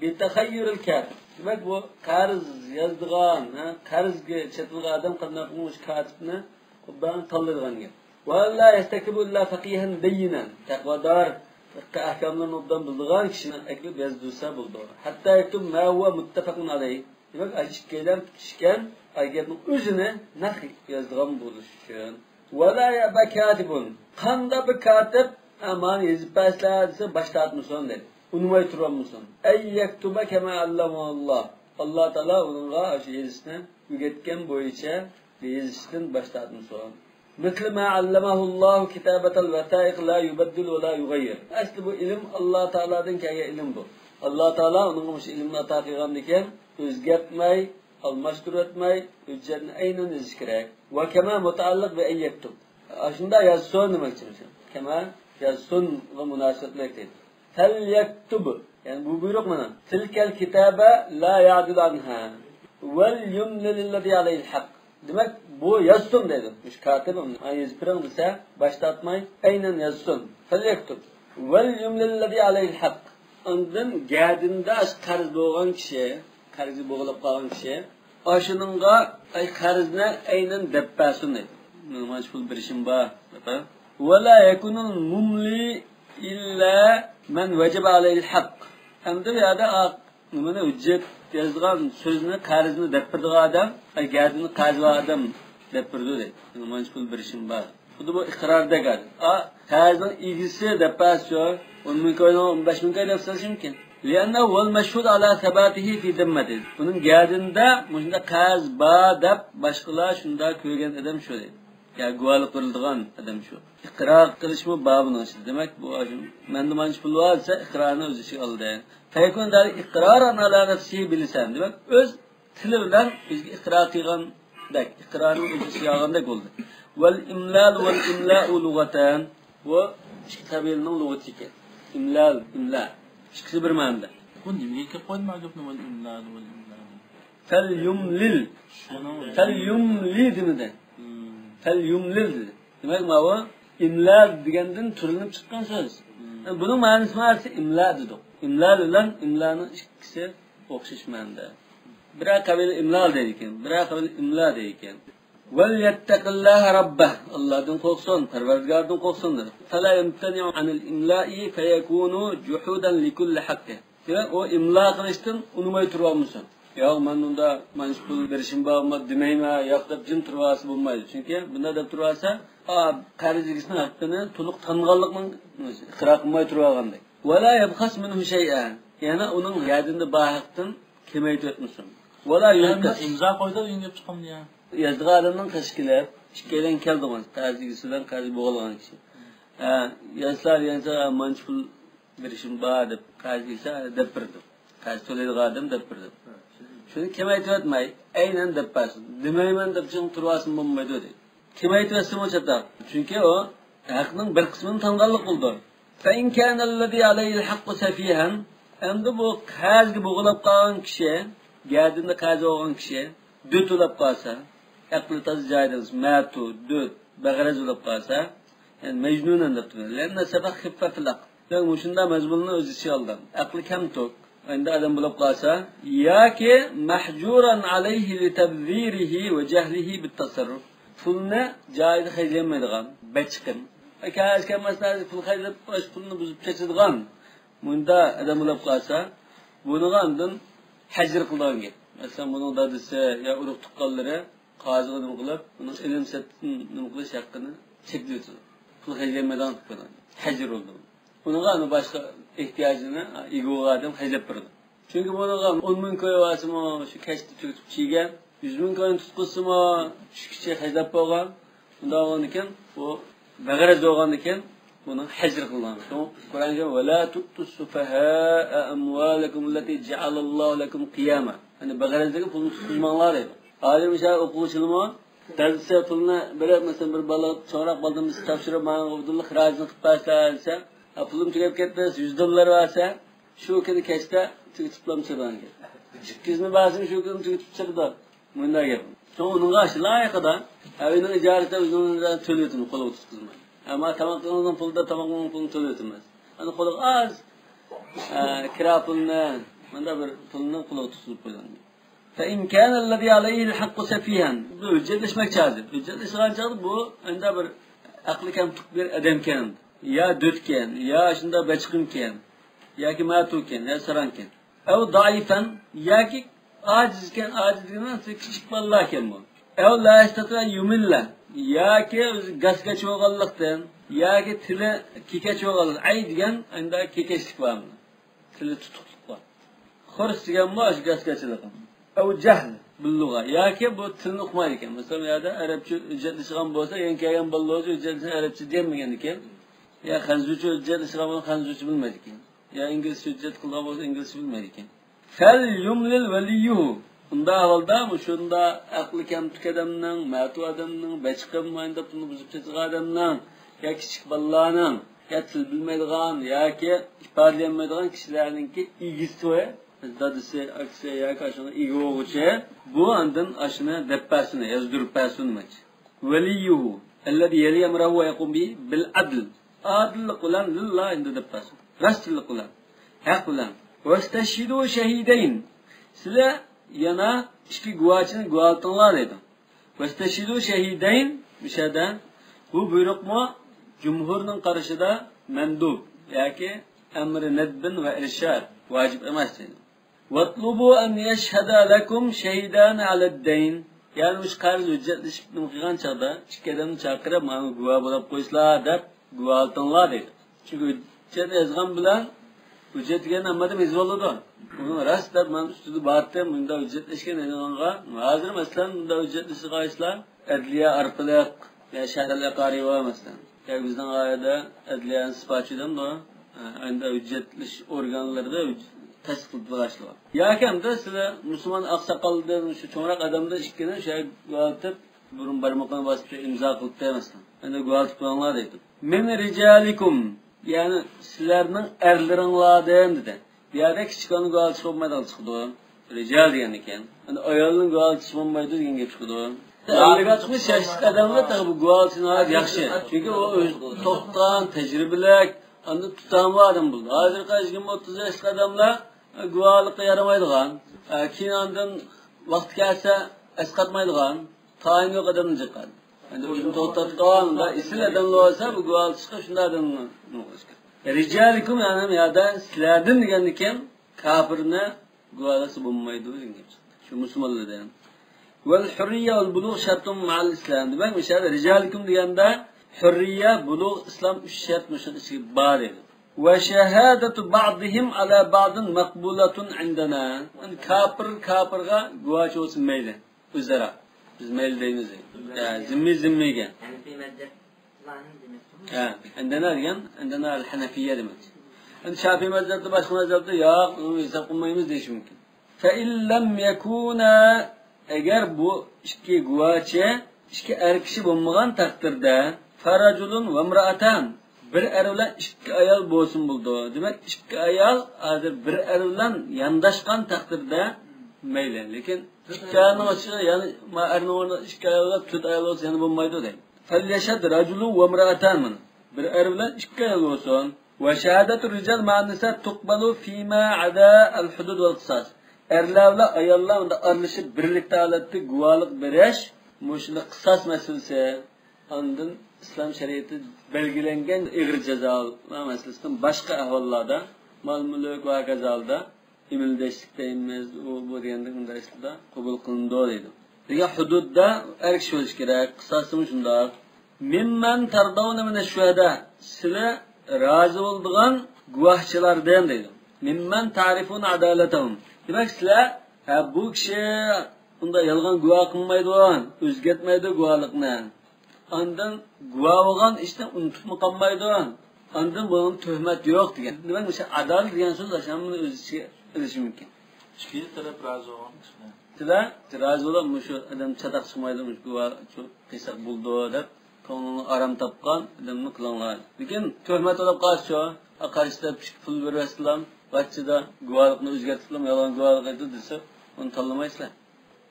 Bir tahayyürül katib. Demek bu qarz yazdıgan, qarzga chetilgan adam qanday qilmoq katibni xuddan tanlaydigan gap. Va la yastakibu illa faqihan bayyinan. Taqvodor ahkamlarni obdan bildigan kishini aklib yazdursa bo'ldi. Hatto yaktub ma huwa muttafaqun alayh. Demek achikkalar pishgan gapning o'zini nahi yazdigan bo'lish uchun. Va la yaba katibun. Qanday bir katib aman yazib pasladsa boshlatmasin dedi. Unmay turamisan. Ey yaktuba kema allamallah. Allah Taala onunğa aşı yazışni öğretken boyunca yazışdan başlatmışsan. Misli ma allamahullahu kitabatal vasaiq la yubaddil ve la yughayyir. Asli bu ilim Allah Taala'dan kelgan ilim bu. Allah Taala onunğa bu ilimni ato qilgandikan o'zgartmay, almashtirmay, hujjatni aynan yazish kerak. Va kama mutaalliq bi ayyaktub. Shunda yazson demoqchiman. Kama yazson va munosabatlik deydi. Fel yaktub Yani bu buyruk mana. Tilkel kitabe la ya'dil anha. Vel yumlilillezî aleyhil hak. Demek bu yazsın dedim. Müş katibim. Yazıpırın dese başlatmayın. Aynen yazsın. Felyektub. Vel yumlilillezî aleyhil hak. Ondan gədində qarz boğan kişi, qarzi boğulub qalan kişi, aşınınğa ay qarzına aynen deppasun dedi. Normal pul birişim var. Ve la yekunul mumli illa men vecib aleyhil hak. Hem de ya da nimani hujjat yazgan sözünü qarzını deppirdiği adam, ay gədini qarzı adam deppirdi dedi. Normal pul birişim var. Bu iqrarda qad. Qarzın ilgisi deppasıyor. 10.000 koyun 15.000 koyun yapsanız mümkün. Lianna wal mashhud ala sabatihi fi dimmati. Bunun gədində müşunda qaz ba deb başqalar şunda ko'rgan adam shu deydi. Ya guvohlik qilinadigan adam shu. Iqror qilishmi babini ichida. Demak bu menda manch pul bo'lsa iqrorni o'z ichiga oldi. Faykun dal iqroran ala nafsihi bilisan. Demak o'z tili bilan o'ziga iqror qilgandek, iqrorni o'z ichiga olgandek bo'ldi. Wal imlal wal imla'u lughatan va ikki qabilning lughati ekan. İmlal, imla. İkisi bir ma'noda. Bu nimaga kelib qoldi ma'lumni val imlal val imlal. Fel yumlil. Fel yumli demedi. Fel yumlil dedi. Demek ma bu imlal degandan turinib chiqqan so'z. Buning ma'nosi narsa imla dedi. Imlal bilan imlani ikkisi o'xshash ma'noda. Bira qabil imlal deydi ekan, bira qabil imla deydi ekan. Vel yettaqillaha rabbah. Allah'dan korksun, Perverdigar'dan korksundur. Fela yemteni'u anil imla'i feyekunu cuhudan likulli hakkı. Demek o imla kılıştın, unumay turvamışsın. Ya ben bunda manşpul verişim bağımda demeyme, yaktıp cim turvası bulmaydı. Çünkü bunda da turvasa, qarzigisinin hakkını tuluk tanıgallıkla kırakılmay turvağandı. Ve la yebkhas minhu şey'en. Yani onun yadında bahaktan kemeyt etmişsin. Ve la yunkas. İmza koydu, yengip çıkam diye. Yazdığı adamdan kaşkiler, şikayden keldi o. Qarzigisidan qarzi boğulgan kişi. Yazlar mançpul verişim bağ deb qarzigisi depirdi. Qarzi to'laydigan adam depirdi. Shuni kim aytib o'tmay, aynan deppasin. Demayman deb jin turvasin bo'lmaydi dedi. Kim aytib o'tsa o'chata. Chunki o haqning bir qismini tanganlik bo'ldi. Fa in kana allazi alayhi al-haqqu safihan, endi bu qarzga bo'g'ilib qolgan kishi, gadinda qarzi olgan kishi döt olib qolsa, aqli taz joydan matu döt bag'raz olib qolsa, yani mejnunan deb turadi. Lanna sabaq xiffatilaq. Yani mushunda mazmunni o'z ichiga oldi. Aqli kam to'q. Endi adam bo'lib qolsa, yoki mahjuran alayhi li tabzirihi va jahlihi bit tasarruf. Pulni joyida xajlamaydigan, bachqin. Akaz kamaslar pul xajlab, pulni buzib ketadigan. Bunda adam bo'lib qolsa, buni andin hajr qilgan. Mesela bunun dadisi ya urug' tuqqanlari qoziga nima qilib, uni ilm satni nima qilish haqqini cheklaydi. Pul xajlamaydigan qiladi. Hajr bo'ldi. Bunga uni boshqa ehtiyojini egoga adam xajlab berdi. Chunki bunga 10.000 ko'yasimi, shu kashni tutib chigan, 100.000 ko'yin tutqisimi, shu kishi xajlab qo'ygan. Undan ekan, bu bag'ara bo'lgan ekan, buni hajr qilgan. Qur'onga va la tu'tus-sufaha amwalakum allati ja'alallohu lakum qiyama. Hani bag'arazdagi pulni tutmanglar dedi. Alim ish o'quvchilimi darsa pulni berib, masalan bir bola chorak boldimiz topshirib, men Abdulloh xirojini qilib bersa, pulim tugab ketdi, $100 bersa, shu kuni kechda tutib chiqargan. Chiqizni ba'zim shu kuni tutib chiqdi. Bunday gap. So'ng unga shu loyihada avining ijarati o'zini to'laydi, qo'lga tutqizmay. Ammo tamoqning pulda tamoqning pulini to'laymiz. Ana qo'lga az kira pulni manda bir pulni qo'lga tutib qo'ygan. Fa in kana allazi alayhi al-haqq safihan. Bu hujjatlashmak chazib. Hujjatlashgan chazib bu anda bir aqli kam bir odam ekan. Ya dötken, ya shunda bachqinken, yoki matuken, ya saranken. Aw daifan, yoki ajizken, ajizligini kichik bolalar ekan bu. Aw la yastata yumilla, yoki gasgacha bo'lganlikdan, yoki tili kekacha bo'lganlik. Ay degan unda kekashlik bormi? Tili tutuqlik bor. Xurs degan bu gasgachilik. Aw jahl bil-lugha, yoki bu tilni o'qimaydi ekan. Masalan, yerda arabcha hujjatlashgan bo'lsa, yankagan bolalar hujjatlashgan arabcha demagan ekan. Ya xanzuchi hujjat ishlag'on xanzuchi bilmaydi ekan. Ya inglizcha hujjat qilgan bo'lsa inglizcha bilmaydi ekan. Fal yumlil waliyuhu. Unda avvalda shunda aqli kam odamning, matu odamning, bachqin mayda pulni buzib ketgan odamning, ya kichik bolalarning ya til bilmaydigan yoki ifodalanmaydigan kishilarninki igisi dadisi aksi yoki shuni igi o'g'uchi bu andan ashuni deppasini yozdirib pasunmachi valiyuhu alladhi yali amrahu wa yaqum bi bil adl adl qulan lillahi inda deppasun rastl qulan haq qulan wastashidu shahidain sizlar yana ikki guvochini guvohtinglar dedi vastashidu shahidain mishadan bu buyruqmi jumhurning qarashida mandub yoki amri nadbin va irshad vojib emas dedi vatlubu an yashhada lakum shahidan ala ad-dayn yani ush qarz hujjatlashibni qilgan chaqda ikki odamni chaqirib mana guvoh bo'lib qo'ysizlar deb guvohtinglar dedi chunki hujjat yozgan bilan hujjat degan nimadan yoziladi uni rost deb man ustida bordim bunda hujjatlashgan e'longa hozir masalan bunda hujjatlashgan adliya orqali ya shahar qari va masalan yoki bizning oyada adliya isbotchidamda endi hujjatlash organlarida tasdiqlashlar yoki hamda sizlar musulmon oqsoqoldan shu cho'ngroq odamda ikkini shay guvohtib burun barmoqdan bosib imzo qilib demasdan endi guvohtib qo'yinglar deydi min rijalikum yani sizlarning erlaringlardan dedi bu yerda kichkina guvohtish bo'lmaydi chiqdi rijal degan ekan endi ayolning guvohtish bo'lmaydi degan gap chiqdi Alliga chiqmish shashlik odamlar tabi bu guvohchilar yaxshi chunki u o'z to'xtan tajribalik endi tutanma odam bo'ldi hozir qaysikim 30 yoshli odamlar guvohlikqa yaramaydigan keyin ondan vaqt kelsa asqatmaydigan tayin yo'q odamni chiqadi endi o'zini to'xtatgan isil odamlar bo'lsa bu guvohlikqa shunday odamni rijalikum yani yerda sizlardan degandan keyin kofirni guvohlasi bo'lmaydi degan shu musulmonlardan vel hurriya vel bulugh shartun ma'al islam demak mishada rijalikum deganda hurriya bulugh islom 3 shart mushaqqishi bor edi va shahadatu ba'dihim ala ba'din maqbulatun indana kafirga guvoh bo'lsin mayli o'zaro biz mayli deymiz zimmiga indana degan indana al hanafiyya demak endi shafiy mazhabida boshqa mazhabda yo'q hisob qilmaymiz deyish mumkin fa illam yakuna agar bu ikki guvohchi ikki er kishi bo'lmagan taqdirda farajulun va imra'atan bir er bilan ikki ayol bo'lsin bo'ldi demak ikki ayol hozir bir er bilan yondashgan taqdirda mayli lekin ikkining ichiga ya'ni erning o'rnida ikki ayol va to'rt ayol bo'lsa yana bo'lmaydi deydi falyashad rajulun va imra'atan bir er bilan ikki ayol bo'lsin va shahadatu rijal ma'nisa tuqbalu fima ada al hudud wal qisas erlarla ayollar unda aralashib birlikda holatda guvohlik berish mushuni qisos masalasi ondan islom shariati belgilangan ig'ir jazo masalasidan boshqa ahvollarda mol mulk va kazalda imildashlik deymiz u bu deganda bunday islarda qabul qilindi deydi degan hududda erkish bo'lish kerak qisosimi shundoq mimman tardawna min ash-shuhada sizlar rozi bo'ladigan guvohchilardan deydi mimman ta'rifun adalatahum demak sizlar bu kishi unda yolg'on guvoh qilmaydi o'zgartmaydi guvohlikni ondan guvoh bo'lgan ishni unutib qolmaydi ondan bunun tuhmat yo'q degan demak o'sha adolat degan so'z ashamni o'z ichiga olishi mumkin ikki taraf rozi bo'lgan sizlar rozi bo'lib shu odam chatoq chiqmaydi guvoh qilsak bo'ldi deb ko'nglini aram topgan odamni qilinglar lekin tuhmat olib qolsa qarshida pul berasizlar vaqtida guvohlikni o'zgartirib yolg'on guvohlik aytdi desa uni tanlamaysizlar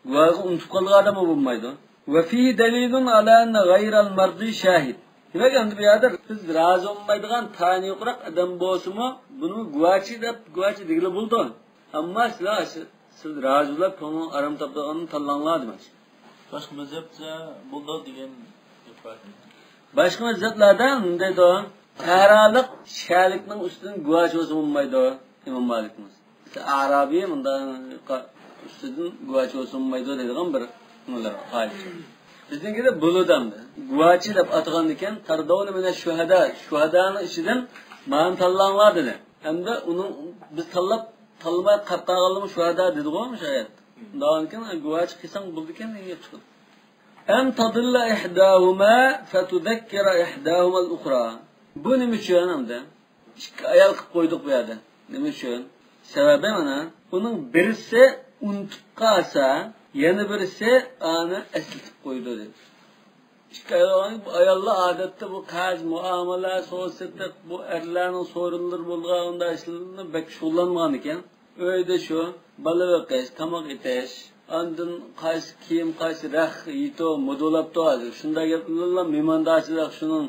guvohni unutib qolgan odam bo'lmaydi va fi dalilun ala anna ghayral mardi shahid demak endi bu yerda biz rozi bo'lmaydigan tani yo'qroq odam bo'lsa-mu buni guvohchi deb guvohchi degili bo'ldi ammo sizlar siz rozi bo'lib ko'ngil aram topganini tanlanglar demak boshqa mazhabda bo'ldi degan boshqa mazhablardan deydi qaraliq shalikning ustidan guvohchi bo'lsa bo'lmaydi imom malikimiz arabiy bundan ustidan guvohchi bo'lsa bo'lmaydi deydigan bir nimalar biznikida bo'ludamdi guvohchi deb atagan ekan tardavni mana shuhadani ichidan ma'ni tanlanglar dedi hamda uni biz tanlamay qolib qolganimiz shuhada dedi ku shayat undan keyin guvohchi qilsang bo'ldi ekan menga chiqib am tadilla ihdahuma fatudhakkira ihdahuma al-ukhra bu nima uchun hamda ikki ayol qilib qo'ydik bu yerda nima uchun sababi mana uning birisi unutib qolsa yana birisi ani eslatib qo'ydi dedi ikki ayollar odatda bu qarz muomala so'zsiz bu erlarning so'rinlar bo'lgan unda ishlarni bek shug'ullanmagan ekan. Uyda shu bola boqish, tomoq etish, andin qaysi kiyim, qaysi rax yito modolab turadi. Shunday gaplarla mehmondochilik shuning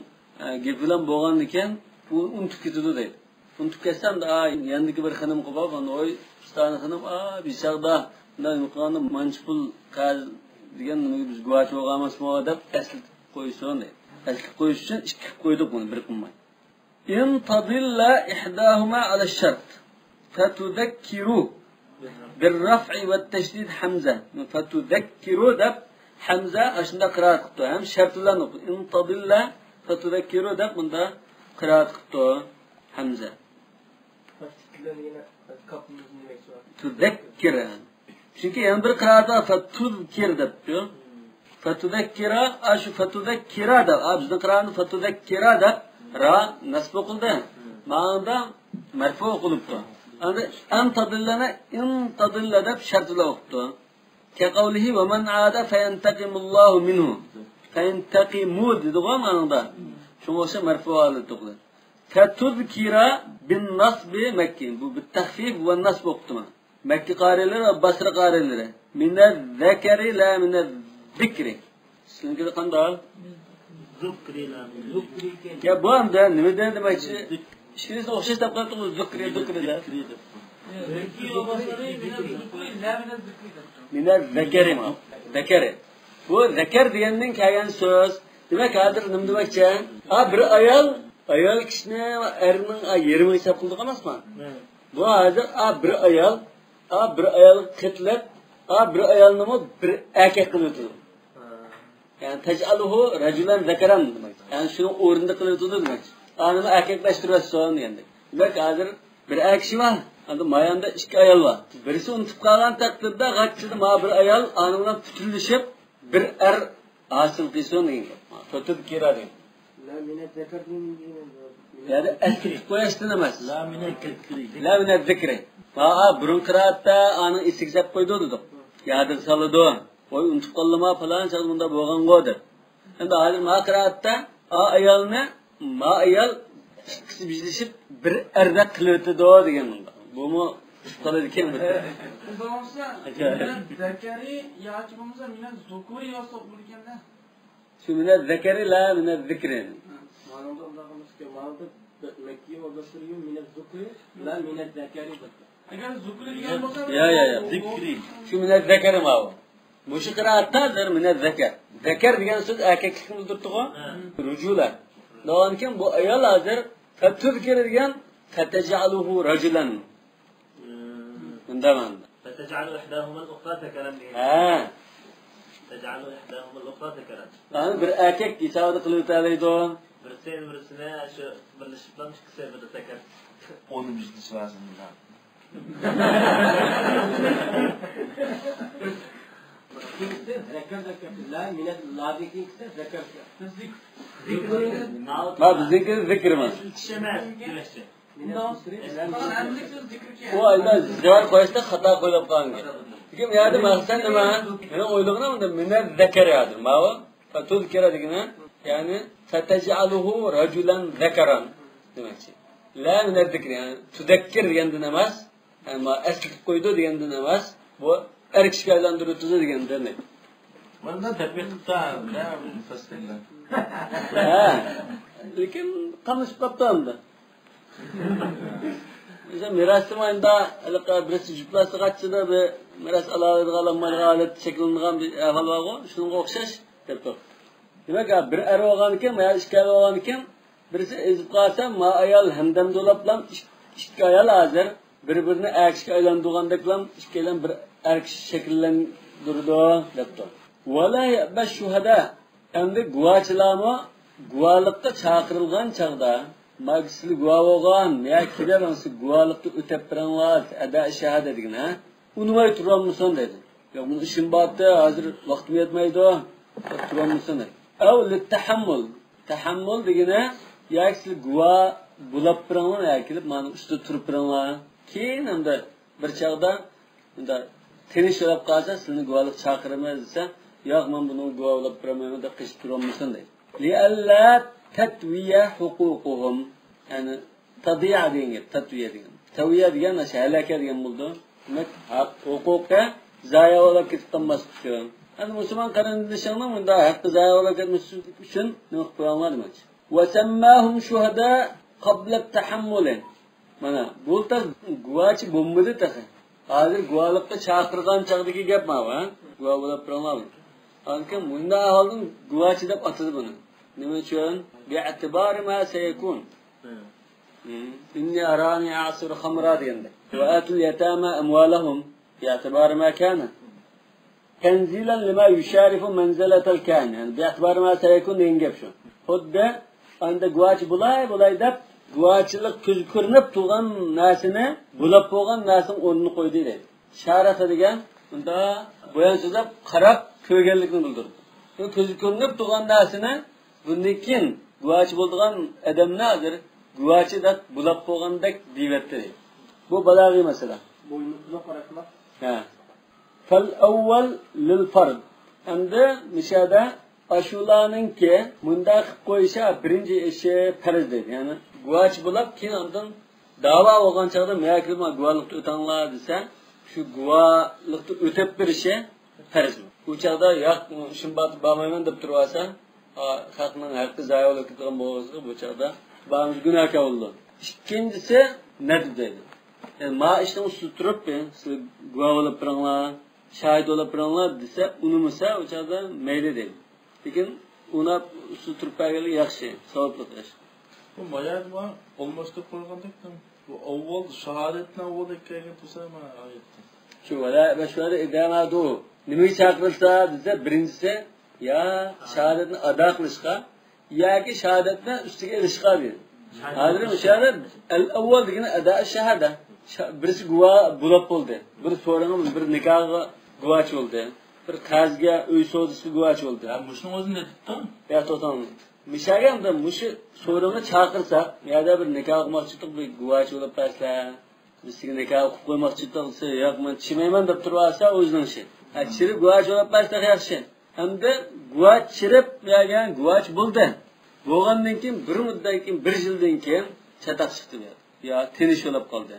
gap bilan bo'lgan ekan, bu unutib ketadi deydi. Unutib ketsam da yandiki bir xonim qilib, oy ustani xonim, bishaqda bunday muqoni manchpul qarz degan nimaga biz guvoch bo'lganmasmi deb asl qo'ysin deydi. Asl qo'yish uchun ikki qo'ydik buni bir qilmay. In tadilla ihdahuma ala shart fatudakkiru بالرفع والتشديد حمزة فتذكروا دب حمزة أشنا قراءة قطع هم شرط لا نقول إن تضل فتذكروا دب من ده قراءة قطع حمزة تذكر çünkü yani bir قراءة فتذكر دب فتذكر أشو فتذكر دب أبزنا قراءة فتذكر دب را نسب قلده ما عنده مرفوع قلبته أن تضلنا إن تضل دب شرط لوقته كقوله ومن عاد فينتقم الله منه فينتقموا دغم عنده شو وش مرفوع للتقل فتذكر بالنصب مكي بالتخفيف والنصب وقتما مكي قارئلر وبصر قارئلر من الذكر لا من الذكر شنو كده قندال ذكري لا يا بوام ده نمدن دمشي شكرا أخشى تبقى تقول ذكري ده من الذكر ما ذكر هو ذكر ديانين كأن söz demek adır nım demekçe bir ayal kişine erinin yerimi hesap kıldık amasma bu adır bir ayal kıtlet bir ayalını mı bir erkek kılıyordu yani tec'aluhu raculen zekaran demek yani şunu uğrunda kılıyordu demek anını erkekleştiriyorsun yani demek adır bir erkek var adı mayanda iki ayal var birisi unutup kalan takdirde kaççıda ma bir ayal anından tutuluşup bir asıl kılsın yani tutup kira değil yani erkek koyasın demez la minet zikri burun kıraatta anın istiksap koydu dedik yadır salıdı oy unutup kallama falan çalımında boğan koydu hem de hadir ma kıraatta ayalını ma ayal ikisi bizleşip bir erde kılıyordu doğru degen bunda bu mu kalır iken mi? Bu olsa zekeri yaçı bulmasa mine zukuri olsa bulurken de şu mine zekeri la mine zikri manada Allah'ımız ki manada Mekki ve Basri'yi mine zukuri la mine zekeri eğer zukuri diyen olsa ya zikri şu mine zekeri ma o bu şu kıraattadır mine zeker zeker degen söz erkeklik bildirdiği rucular doğanken bu ayal hazır فتذكر ديان فتجعله رجلا من دمان فتجعل إحداهما الأخرى ذكرا تجعل إحداهما الأخرى ذكرا yani bir erkek isabet kılıyor taleydo birisine şu birleşiplanmış kısa bir zeker onu bizde sırasında la mine ladiki zeker zikir mi? İçemez güneşçi. O ayda cevap koysa hata koyup kalın. Çünkü yani maksat ne ma? Yani oyluğuna mı da miner zeker yadır. Ma o? Fatul kira degine yani fatec'aluhu raculan zekaran demekçi. La miner zikri yani tudekkir diyen demez. Yani ma eski koydu diyen demez. Bu erkek aylandırıcı diyen demek. Bunda tatbikta ne müfessirler. Lekin qamish qaptanda. Bize miras zamanında birisi juplası qaççıda bir miras alaydigan malgalat şekillengan bir ahval var o. Şunga o'xshash deb tur. Demak, bir er bo'lgan ekan, ya ikki er bo'lgan ekan, birisi ezib qolsa, ma ayol hamdam dolaplan ikki ayol hozir bir-birini erkakka aylantirgandek bilan ikkalan bir erkak shakllantirdi deb tur. Wala ya'bash shuhada endi guvochilarmi guvohlikka chaqirilgan chog'da magsili guvoh bo'lgan ya kidamansi guvohlikni o'tab turinglar ada shahada degina unmay turolmisan dedi yo'q buni ishim borda hozir vaqtim yetmaydi turolmisan dedi tahammul degina yaksi guvoh bo'lib turinglar ya kelib mana ustida turib turinglar keyin endi bir chog'da unda tinch bo'lib qolsa sizni guvohlik chaqirmaydi desa Yo'q, men buni guvohlab turaman deb qilib turolmasin deydi. Li'alla tatwiya huququhum. Ya'ni tadiya degan, tatwiya degan. Tawiya degan narsa halaka degan bo'ldi. Demak, haq huquqqa zayi bo'lib ketib qolmaslik uchun. Endi musulmon qarindishingni bunda haqqi zayi bo'lib ketmaslik uchun nima qilib qo'yanglar demoqchi. Va sammahum shuhada qabla tahammul. Mana bu tar guvochi bo'lmadi taqa. Hozir guvohlikka chaqirgan chaqdagi gap ma, ha? Guvoh bo'lib turanglar. Lekin bunda ahvolning guvochi deb atadi buni. Nima uchun? Bi'atibari ma sayakun. Inni arani a'sir khamra deganda. Va atul yatama amwalahum bi'atibari ma kana. Tanzilan lima yusharifu manzilatal kan. Yani bi'atibari ma sayakun degan gap shu. Xuddi anda guvochi bo'lay deb guvochilik ko'z ko'rinib turgan narsani bo'lib bo'lgan narsaning o'rnini qo'ydi deydi. Sharafa degan unda bo'yansizlab qarab ko'rganlikni bildirdi. Ko'z ko'rinib turgan narsani bundan keyin guvochi bo'lgan odamni hozir guvochi deb bo'lib bo'lgandek deyapti. Bu balag'iy masala. Bo'ynimizni qarashmoq. Ha. Fal awwal lil fard. Endi mishada ashularninki bunda qilib qo'yishi birinchi ishi farz deydi. Ya'ni guvoch bo'lib keyin ondan da'vo bo'lgan chog'da mayakilma guvohlikni o'tanglar desa, shu guvohlikni o'tib berishi farz. Bu chog'da yo'q, shimbat bo'lmayman deb tursa, xalqning haqqi zayi bo'lib ketgan bo'lsa, bu chog'da ba'zi gunohkor bo'ldi. Ikkinchisi nadb deydi. Yani ma ishni ustida turib, siz guvoh bo'lib turinglar, shahid bo'lib turinglar desa, unimisa u chog'da mayli deydi. Lekin uni ustida turib berganlik yaxshi, savobli ish. Bu mayad va olmashtirib qo'ygandik-da. Bu avval shahodatni avval kelgan tursa mana oyatda. Shu vala bashara idamadu. Nimaga chaqirilsa desa, birinchisi ya shahodatni ado qilishga yoki shahodatni ustiga ilishga deydi. Hozir o'shada al-avval degan ado shahada. Birisi guvoh bo'lib bo'ldi. Bir so'rag'im, bir nikohga guvoch bo'ldi. Bir qazga uy savdosi guvoch bo'ldi. Ya mushning o'zini aytibdi. Ya to'g'ri. Mishagamda mushi so'rag'ini chaqirsa, yo'da bir nikoh qilmoqchilik bir guvoch bo'lib paslar. Bizga nikoh qilib qo'ymoqchilik desa, yo'q men chimayman deb turarsa, o'zining ishi. Chirib guvoch bo'lib paslar yaxshi. Hamda guvoch chirib yo'gan guvoch bo'ldi. Bo'lgandan keyin bir muddatdan keyin, bir yildan keyin chataq chiqdi. Ya tinish bo'lib qoldi.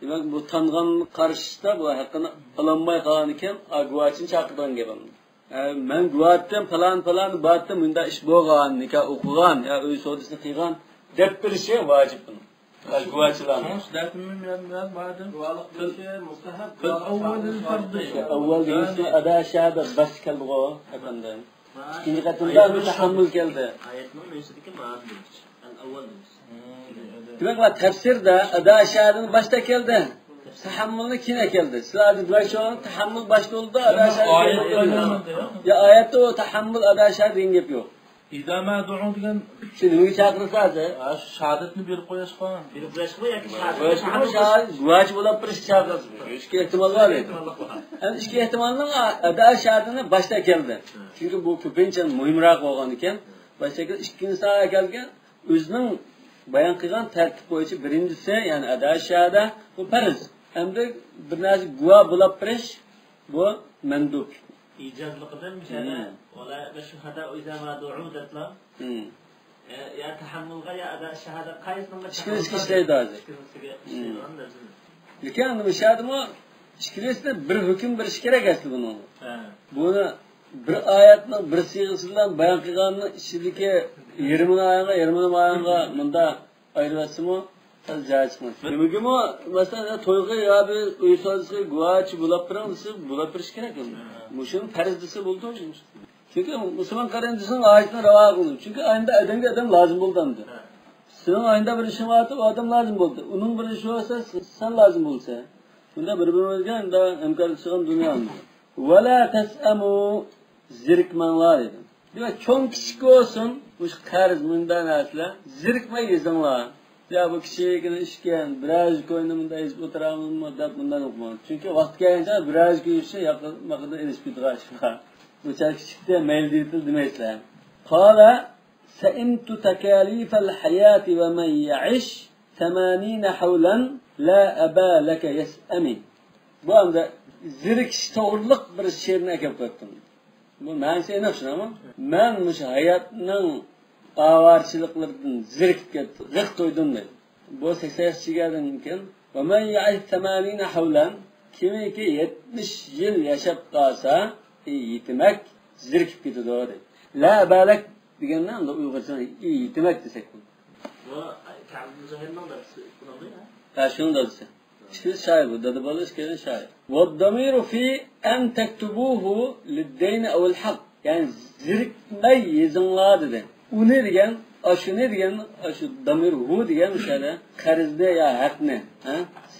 Demak bu tangan qarshida bu haqqini qilolmay qolgan ekan, guvochni chaqirgan gapim. Men guvohdan falan batda bunda ish bo'lgan, nikoh o'qigan, yo uy savdosini qilgan deb turishi vojib buni. Guvohchilarning. Guvohlik qilishi mustahab. Avval degan ada shahada bas keldi-ku, efendim. İkinci katında tahammül geldi. Ayetning o'zidagi ma'no demiş. Al-avval demiş. Demek var tefsirde ada şahadın başta geldi. Tahammülü kine geldi. Sizler de şu an tahammül başta oldu, ada şahadın. Ya ayette o tahammül ada şahadın yapıyor. İdama du'u degan Şimdi bunu çağırırsa shahodatni berib qo'yishqa. Berib qo'yishqa yoki shahodat. Şahad guvoch bo'lib turish chaqirdi. İki ihtimal var edi. Yani iki ihtimalning ada şahadini başta geldi. Çünkü bu ko'pincha muhimroq bo'lgan ekan, başta ikkinchi saat kelgan o'zining bayon qilgan tartib bo'yicha birinchisi, ya'ni ada shahada bu farz. Hamda bir narsa guvoh bo'lib turish bu mandub. İcazlıqdan mesela ola ve şuhada izama du'udatlar. Ya tahammülga ya ada şahada qaysini İkisi işleydi hozir. Lekin endi mishadimi ikkilisida bir hukm bir ish kerak asli buni. Buni bir oyatni bir siyg'asi bilan bayon qilganni ichidagi 20 oyatga bunda ayirasimi? Joiz emas. Nimagami masalan to'yga yo bir uy savdosi guvoch bo'lib tursa, bo'lib turish kerak endi. Mushuning farz desa bo'ldi. Çünkü Müslüman karıncısının ayetine rava kılıyor. Çünkü ayında adam lazım oldu amca. Senin ayında bir işin vardı, o adam lazım oldu. Onun bir işi varsa sen lazım olsa. Bunda birbirimizden de emkarı çıkan dünya amca. Ve la tes'emu zirkmanlar dedim. Demek çok küçük olsun, bu karız bundan asla, zirkme yazınlar. Ya bu kişiye işken, biraz koynumunda ezip oturamız mı, bundan okumalı. Çünkü vakit gelince biraz görüşe yapmakta ilişki var. Uçak çıktı, mevdiyetil demekler. Kala, seimtu tekalifel hayati ve men ya'ish 80 havlan la aba leke yes'emi. Bu anda zirik doğruluk bir şiirine ekip koydum. Bu ma'nosi aniq shuni ama men o'sha hayotning avarchiliklardan zirkib ketdi, g'iq to'ydim deydi. Bu 80 chigadan keyin va man ya'ish 80 havlan kimiki 70 yil yashab qolsa, yetimak zirkib ketadi deydi. La balak degandan da Uyg'urcha yetimak desak bu. Va kalbimiz hayotdan da bunaqa. Ha shuni desa. Siz şair bu dedi bana işkeden şair. وَالضَّمِيرُ فِي أَنْ تَكْتُبُوهُ لِلدَّيْنِ أَوْ الْحَقِّ. Yani zirikmey yazınlar dedi. O ne diyen? Aşı ne diyen? Aşı damir hu diyen şöyle. Karizde ya hak ne?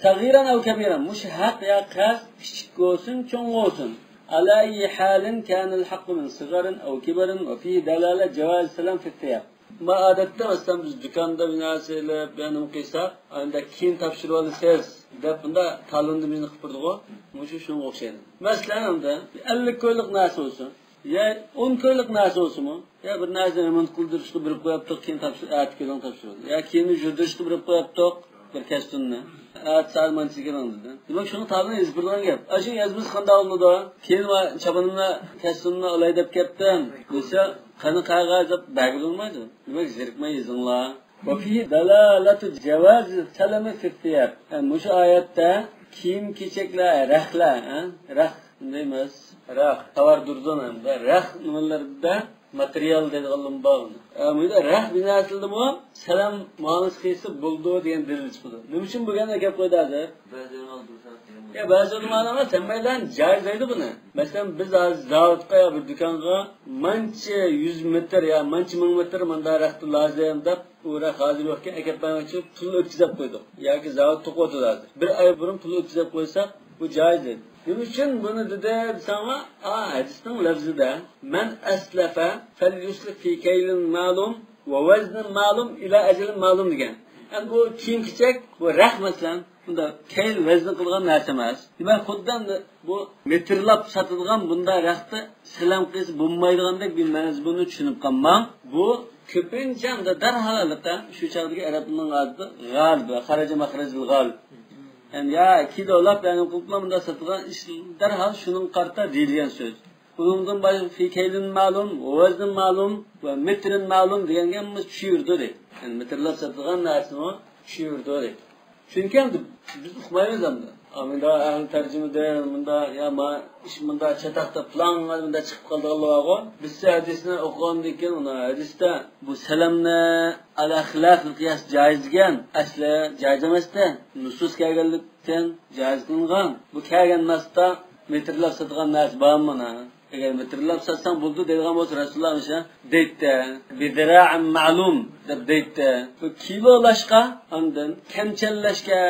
Sagiran ev kebiran. Muş hak ya kaz küçük olsun, çoğun olsun. Ala iyi halin kânel hakkı min sigarin ev kibarin ve fihi delale cevaz selam fittiyab. Ma adette mesela biz dükkanda binasıyla benim kıysa, aynı kim tapşırı alırsanız, dep bunda talındı bizni kıpırdık o, muşu şunu okşaydı. Mesela onda 50 köylük nasıl olsun, ya 10 köylük nasıl olsun mu? Ya bir nasıl hemen kulduruştu bir koyaptık, kim tapşırı, at köyden tapşırı. Ya kimi jürdürüştü bir koyaptık, bir kestunla. At sarman çiğken dedi. Demek şunu talını izbirden gep. Aşın yazımız kanda olmadı. Kim çabanımla kestunla olay dep kepten. Mesela kanı kağızıp belgil olmaydı. Demek zirikmeyi izınla. وَفِي دَلَالَةُ جَوَازِ سَلَمِ فِتِّيَرِ. Yani şu ayette kim kiçekler, rahla, rah deyimiz. Rah, tavar durduğun anda. Rah numaralarda materyal dedi Allah'ın bağını. Ama rah binasıldı mı? Selam muhanız kıyısı bulduğu diyen delil çıkıyor. Ne için bu gene kep koydu hazır? Ya bazı olmayan ama tembelden caizeydi bunu. Mesela biz az zavutka ya bir dükkanga mançı 100 metre ya mançı 1000 metre manda rahtı lazım da uğra hazır yokken ekip bana açıp pul ötkizip koyduk. Ya ki zavut toku hazır. Bir ay burun pul ötkizip koysak bu caizeydi. Bunun için bunu dedi sana hadisinin lafzı da men eslefe fel yuslif fi keylin malum ve veznin malum ila ecelin malum diyen. Yani bu kim kiçek bu rah mesela bunda keyl vezni kılgan narsa emas. Demek xuddan bu metrlab satılgan bunda rahta selam qilsa bo'lmaydigandek bir mazmunni tushunib qolmam. Bu ko'pincha darhalatda shu chaqdagi arabning adı g'alb, xaraja maxrajil g'alb. Yani ya kilolab yani qilmamda satılgan ish darhal shuning qarta deyilgan so'z. Bundan başka fi keylin malum, vaznin malum ve metrin malum deganimiz tushirdi deydi. Yani metrlab satılgan narsani tushirdi deydi. Çünkü biz uqmaymiz hamda. Amenda ahli tercümede bunda ya ma iş bunda çatakta plan bunda çıkıp kaldı Allah'a. Biz hadisini o'qigandan keyin ona hadisda bu salamni al axlaq qiyas joiz degan asli joiz emasda. Nusus kelganlikdan joiz qilingan. Bu kelgan nasda metrlab sotgan narsa bormi? Eğer metrlab satsang bo'ldi deydigan bo'lsa Rasululloh o'sha deydi. Bidira'an ma'lum deb deydi. Bu kilolashqa, undan kamchallashga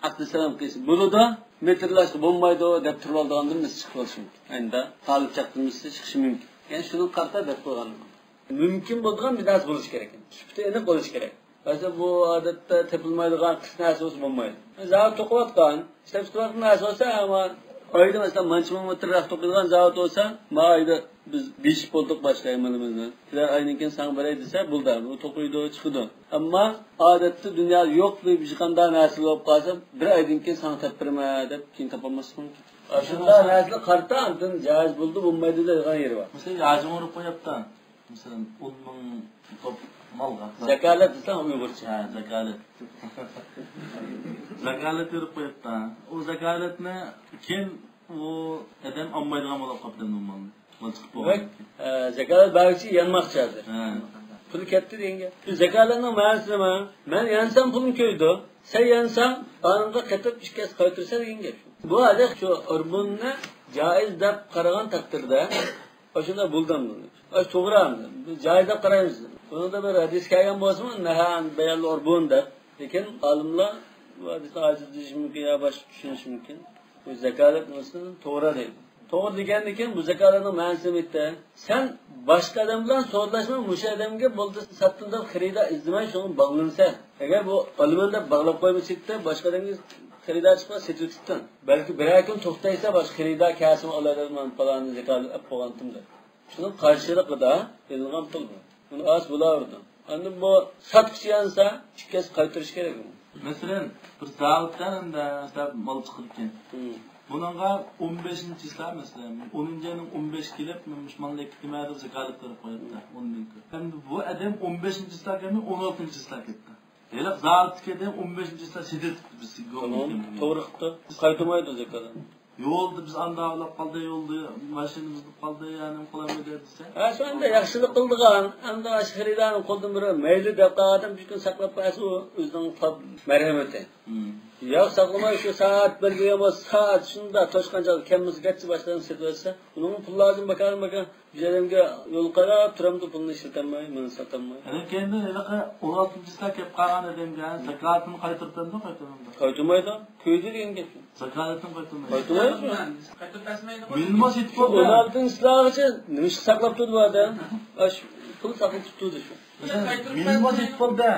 aqli salam qilsa bo'ladi. Metrlashqa bo'lmaydi deb turib olgandan biz chiqib olish mumkin. Endi talib chaqtirimiz chiqishi mumkin. Yani shuni qarta deb qo'ygan. Mumkin bo'lgan bir narsa bo'lish kerak. Shuhta aniq bo'lish kerak. Mesela bu odatda tepilmaydigan qis narsa bo'lmaydi. Zavod to'qiyotgan, ishlab chiqargan narsa bo'lsa ama ayda mesela manchman metrraq to'qilgan zavod olsa, ayda biz 5 bo'ldik boshqa amalimizni. Sizlar aydan keyin sang beray desa, bo'ldi. Bu to'qiydi, chiqdi. Ammo odatda dunyo yo'q deb hech qanday narsa bo'lib qolsa, bir aydan keyin sang topirma deb keyin topolmasman. Shunda narsa qarta andan joiz bo'ldi, bo'lmaydi degan yeri bor. Mesela yajim urib qo'yapti. Mesela 10,000 top malga. Zakalat desa Uyg'urcha. Ha, zakalat. Zakalat urib qo'yapti. O zakalatni kim o adam olmaydigan bo'lib qoldi umuman. Demek zakalat bag'chi yanmoqchi hozir. Pul ketdi degan. Zakalatning ma'nosi nima? Men yansam pulim ko'ydi. Sen yansam qonunga qatib ishga qaytirsa degan gap. Bu hozir shu urbunni joiz deb qaragan taqdirda o'shunda bo'ldim. Osh to'g'rimi? Biz joiz deb qaraymiz. Bunda bir hadis kelgan bo'lsa, nahan bayan urbun deb. Lekin olimlar bu hadisni aziz deyish mumkin ya boshqa tushunish mumkin. Bu zakalat narsani to'g'ri deydi. To'g'ri degandan keyin bu zakalatning ma'nosi bitta. Sen boshqa odam bilan so'zlashma, o'sha odamga bo'ldi sattin deb xaridor izlamay shuni bog'lansa. Agar bu olimlar deb bog'lab qo'ymaslikda boshqa odamga xaridor chiqsa setitdan. Balki bir kun to'xtaysa boshqa xaridor kasini oladigan falonni zakalat olib qo'ygantimda. Shuni qarshiligida berilgan pul bu. Buni as bo'lardi. Endi bu sotqichi yansa, ikkasi qaytarish kerak. Mesela bir zavoddan da mal chiqib ketgan. Bununla 15. islam mesela. 10. ayının 15 gelip Müslümanlık hükümeti zekaletleri koydu. 10.000. Hem bu adam 15. islam geldi 16. islam gitti. Yani zaten kedem 15. islam sedet biz. Tamam. Doğruqtu. Qaytmaydı zekalat. Yolda biz anda avlap kaldı yolda maşinimiz kaldı yani qolamay dedise. Ha şunda yaxşılık qildigan, anda aşhiridan qo'ldan bir mayli deb qadam bir kun saqlab qo'ysa u o'zining marhamati. Ya saqlamay shu soat 1ga emas, soat shunda toshqancha kemimiz gatchi boshlagan setversa, uning pul lozim bakan jerimga yo'l qarab turamdi pulni ishlatamay, men satamay. Yani kendi 16. islam kep qolgan odamga zakatini qaytartamdi, qaytarmaydi. Qaytmaydi. Ko'ydi degan gap. Zakatini qaytarmaydi. Qaytmaydi. Bilmas etib qoldi. 16 islog'icha nima saqlab turdi bu odam? Ash pul saqlab turdi shu. Bilmas etib qoldi.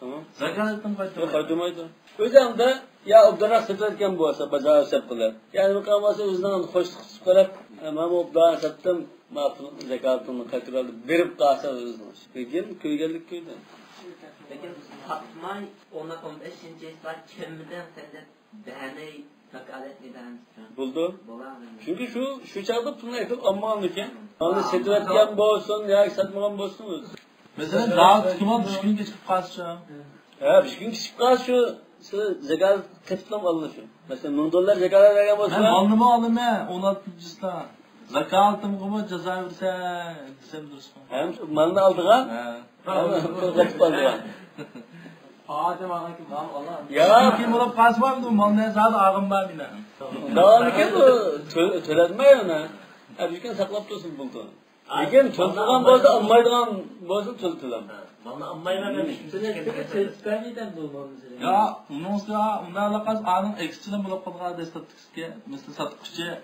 Tamam. Zakatini qaytarmaydi. Qaytmaydi. O'zimda ya obdara satayotgan bo'lsa bozor hisob qilib. Ya'ni bu qilmasa o'zining xo'shlik qilib qo'yib, men obdara satdim, ma'qul zakatini qaytarib berib qolsa o'zini. Lekin ko'yganlik ko'ydi. Lekin satmay 15. islar kimdan sende dane takaletlidan Buldu. bo'ladi. Chunki shu chaqda pulni aytib olmoqniki. Onu satayotgan bo'lsin, yoki satmagan bo'lsin o'zi. Mesela dağıt kim oldu? Şu gün geçip kalsın. Ha, bir gün kichib qolsa shu zakat qilib oldi shu. Masalan, $1000 zakat bergan bo'lsa, Ben alnımı alnımı 16. islam. Zakatım kuma ceza verse desem dursun. ham malni oldigan, qilib oldigan. Adem ağa kim? Allah. Ya, Kim olup kalsın bu mal ne zaten ağım var bile. davomiki bu to'latmay uni. Bir kun saqlab tursin buldi. Lekin to'ldigan bo'lsa, olmaydigan bo'lsa to'ltilam. Bana ammayla ben sertifikatiden bulmam mesela. Ya onunla alakası ağın ekstrem bulup kaldığı destatikske mesela satkıcı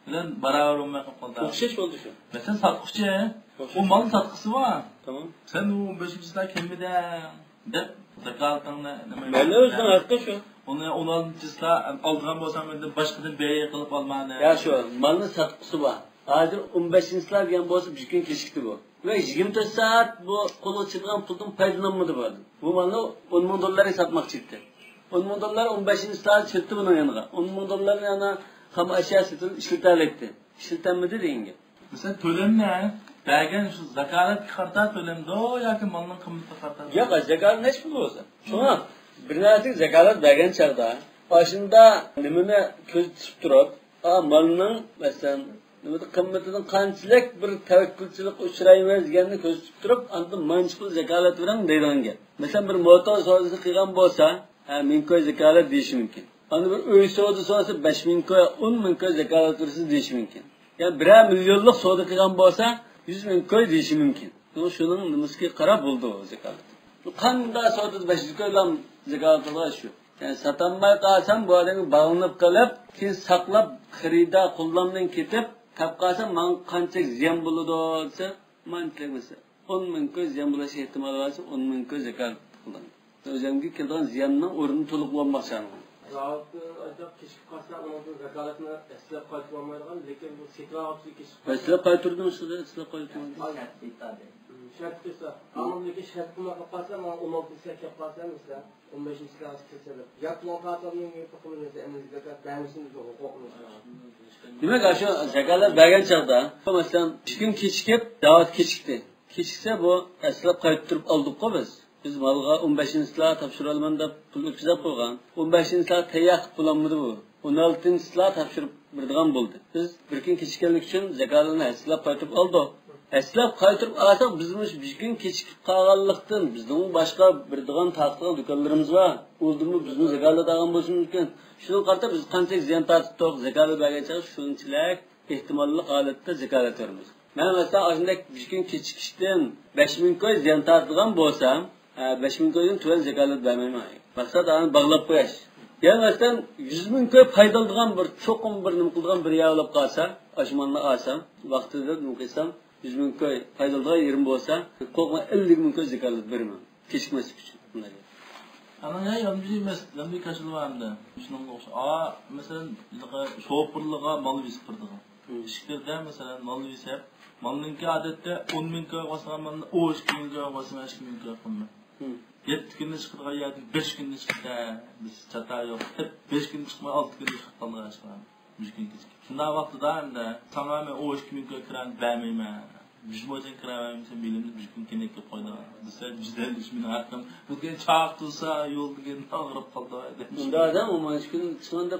bilen beraber olmaya kaldı. O'xshash bo'ldi shu. Mesela satkıcı o malın satkısı var. Tamam. Sen o 5. islam kelmede de zakatını Meni o'zidan haqqi shu. Onu 16. islam aldığın bolsan ben de başkadan beye kılıp almanı. Ya shu malni satqisi bor. Hozir 15-inchilar degan bo'lsa bir kun kechikdi bu. Ve 24 saat bu qo'lga chiqqan puldan foydalanmadi bu. Bu malni $10,000 satmoqchi edi. $10,000 15-inchilar chiqdi buning yanıga. $10,000 yana ham ashyo sitil ishlatildi. İşletilmedi deyinge. Mesela tölen ne? Belgen şu zakaret karta tölen do ya ki malın kıymeti karta. Yo'q, zakat neç pul bo'lsa. Shuna bir narsa zakat bergan chaqda, boshida nimani ko'z tutib turib, malning masalan nima qimmatidan qanchalik bir tavakkulchilik uchraymiz deganni ko'z tutib turib, anda manchiqli zakolat bilan deydigan gap. Masalan bir motor savdosi qilgan bo'lsa, 1000 ko'y zakolat deyish mumkin. Anda bir uy savdosi bo'lsa 5000 ko'y, 10000 ko'y zakolat tursiz deyish mumkin. Yani 1 milyonlik savdo qilgan bo'lsa 100,000 ko'y deyish mumkin. Shuning nimasiga qarab bo'ldi o zakolat. Qanday savdoda 500 ko'ylam zakolat qilish shu. Yani satanmay qalsam bu odamga bog'lanib qolib, keyin saqlab xarida qo'llamdan ketib, tapqasa men qancha ziyon bo'ladi desa, mantiq bo'lsa 10,000 ko'y ziyon bo'lish ehtimoli bo'lsa 10,000 ko'y zakolat qiladi. O'zimga kelgan ziyonning o'rnini to'liqlanmoqchi. Zavatı acaba keşif kaslar onun zakalatını eslep kayıtlamaydıgan, lekin bu sekra hapsi keşif Eslep kayıtırdım size, eslep kayıtırdım. şart kısa. Anımdaki şart kuma kapatsam, 16 istek yaparsam mesela, 15 istek keselim. Yakma katamın gibi takımın mesela emniz zakat beğenmişsiniz o kokmuş. Demek ki şu zakalat bergen çağda, mesela bir gün keçikip, davet keçikti. Keçikse bu eslep kayıttırıp aldık ko biz. Biz malga 15-inchilar topshirolman deb pul o'tkazib qo'ygan. 15-inchilar tayyor pulamidi bu. 16-inchilar topshirib beradigan bo'ldi. Biz bir kun kechikkanlik uchun zakotni eslab qaytarib oldik. Eslab qaytarib olsak, bizimiz bir kun kechikib qolganlikdan bizning boshqa beradigan taqdigan do'konlarimiz bor. O'ldimi bizni zakotlar olgan bo'lsa mumkin. Shuni qarta biz qancha ziyon tortdik, zakot bergancha shunchalik ehtimolli holatda zakot beramiz. Men mesela aslında bir gün kechikishdan 5000 ko'y ziyon tortgan bo'lsam, 5000 ko'ydan tuvan zakolat bermayman. Maksat ani bog'lab qo'yish. Yani mesela 100,000 ko'y foydaladigan bir cho'qim bir nima qilgan bir yavlab qolsa, oshmonni olsam, vaqtida nima qilsam, 100,000 ko'y foydaladigan yerim bo'lsa, qo'qma 50,000 ko'y zakolat beraman. Kechikmaslik uchun. Bunday. Ana ya yanbi kaçılvardı. Şunun olsa. Mesela şoförlüğe mal visipirdi. İşkirde mesela mal visip. Malınki adette 10,000 koy basılan malını 12,000 koy basılan 12,000 koy yapılma. 7 günde çıkırga yerdik 5 günde çıkırdı. Biz çata yok. Hep 5 günde çıkma 6 günde çıkırdı. müşkün keçik. Şunda vaqtida hamda tamamen o 2000 ga kiran bermeyman. Düşmoysan kiramamsa bilimni müşkün kenekka qo'ydi. Desa jidal ishmini haqqim. Bugun chaq tursa yo'l degan og'rib qoldi. Unda adam o müşkün chiqanda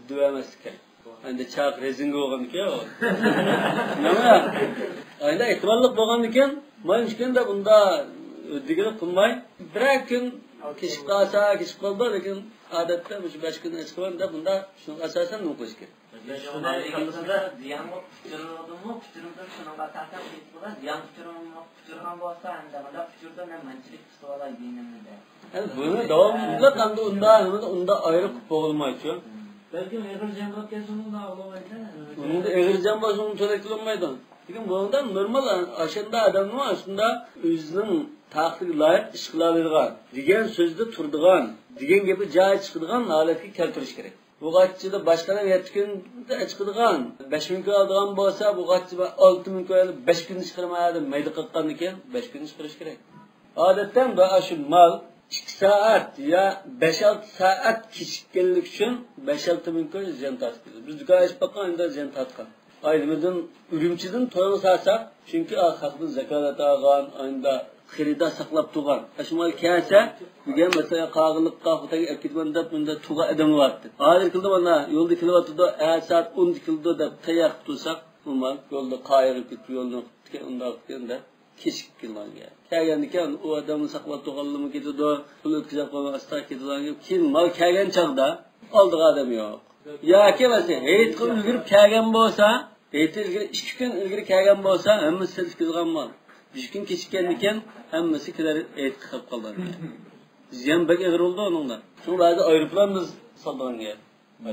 dövemezlik kerak. Endi chaq rezinga bo'lgan ekan. Nima? Ayda ehtimollik bo'lgan ekan, müşkünde bunda digini qilmay, bir kun kechib qoldi, lekin odatda bu 5 kun chiqganda bunda shuni asosan nima qilish kerak? Shunda egilsa ziyan puchirdim, puchirimdan shunaqa ta'sir qilib, ziyan puchirgan bo'lsa, endi mana puchirdan ham manchilik qilib olay dinimda. Yani bunu davamlı kandı unda ayrı olmayacak. Belki egil jamg'at kelsununda olamaydi. Unda egil jamg'at onu to'laklanmaydi. Lekin bundan normal aşında adamın aslında özünün taqdirga loyiq ish qiladigan degan so'zda turadigan degan gapi joyi chiqadigan holatga keltirish kerak. Bu g'achchida boshqalar 7 kunda chiqadigan 5000 kun oladigan bo'lsa, bu g'achchi 6000 kun olib 5 kun chiqarmaydi, mayda qilgan ekan 5 kun chiqarish kerak. Odatda bu shu mal 2 saat ya 5-6 saat kechikkanlik uchun 5-6 ming kun ziyon tortdi. Biz duka ish bakanda ziyon tortgan. Aydımızın ürümçiden toyunu sarsak, çünkü halkın zekalat ağan, ayında xirida saklap tuğan. Aşımal kâse, bugün mesela kağılıkka, hutaki erketmende bunda tuğa edemi vardı. Ağır kıldı bana, yolda kilovatı da, eğer saat 10 kıldı da tayak tutsak, normal, yolda kayırıp gitti, yolda onda da keşik kılman yani. Kâgendiken o adamın saklap tuğanlığımı gidiyordu, pul ötküzak olan hasta gidiyordu, kim mal kâgen çağda, aldığı adam yok. Ya ki mesela, heyet kıl ülgürüp kâgen bolsa, heyet ilgiri 2 gün ilgiri kâgen bolsa, hemmesi selif kılgan mal. 1 gün keçikkendiken hemmesi kiler heyet kılıp kaldılar. Ziyan bek eğir oldu onunla. Çünkü bazı ayrıplarımız saldığın yer.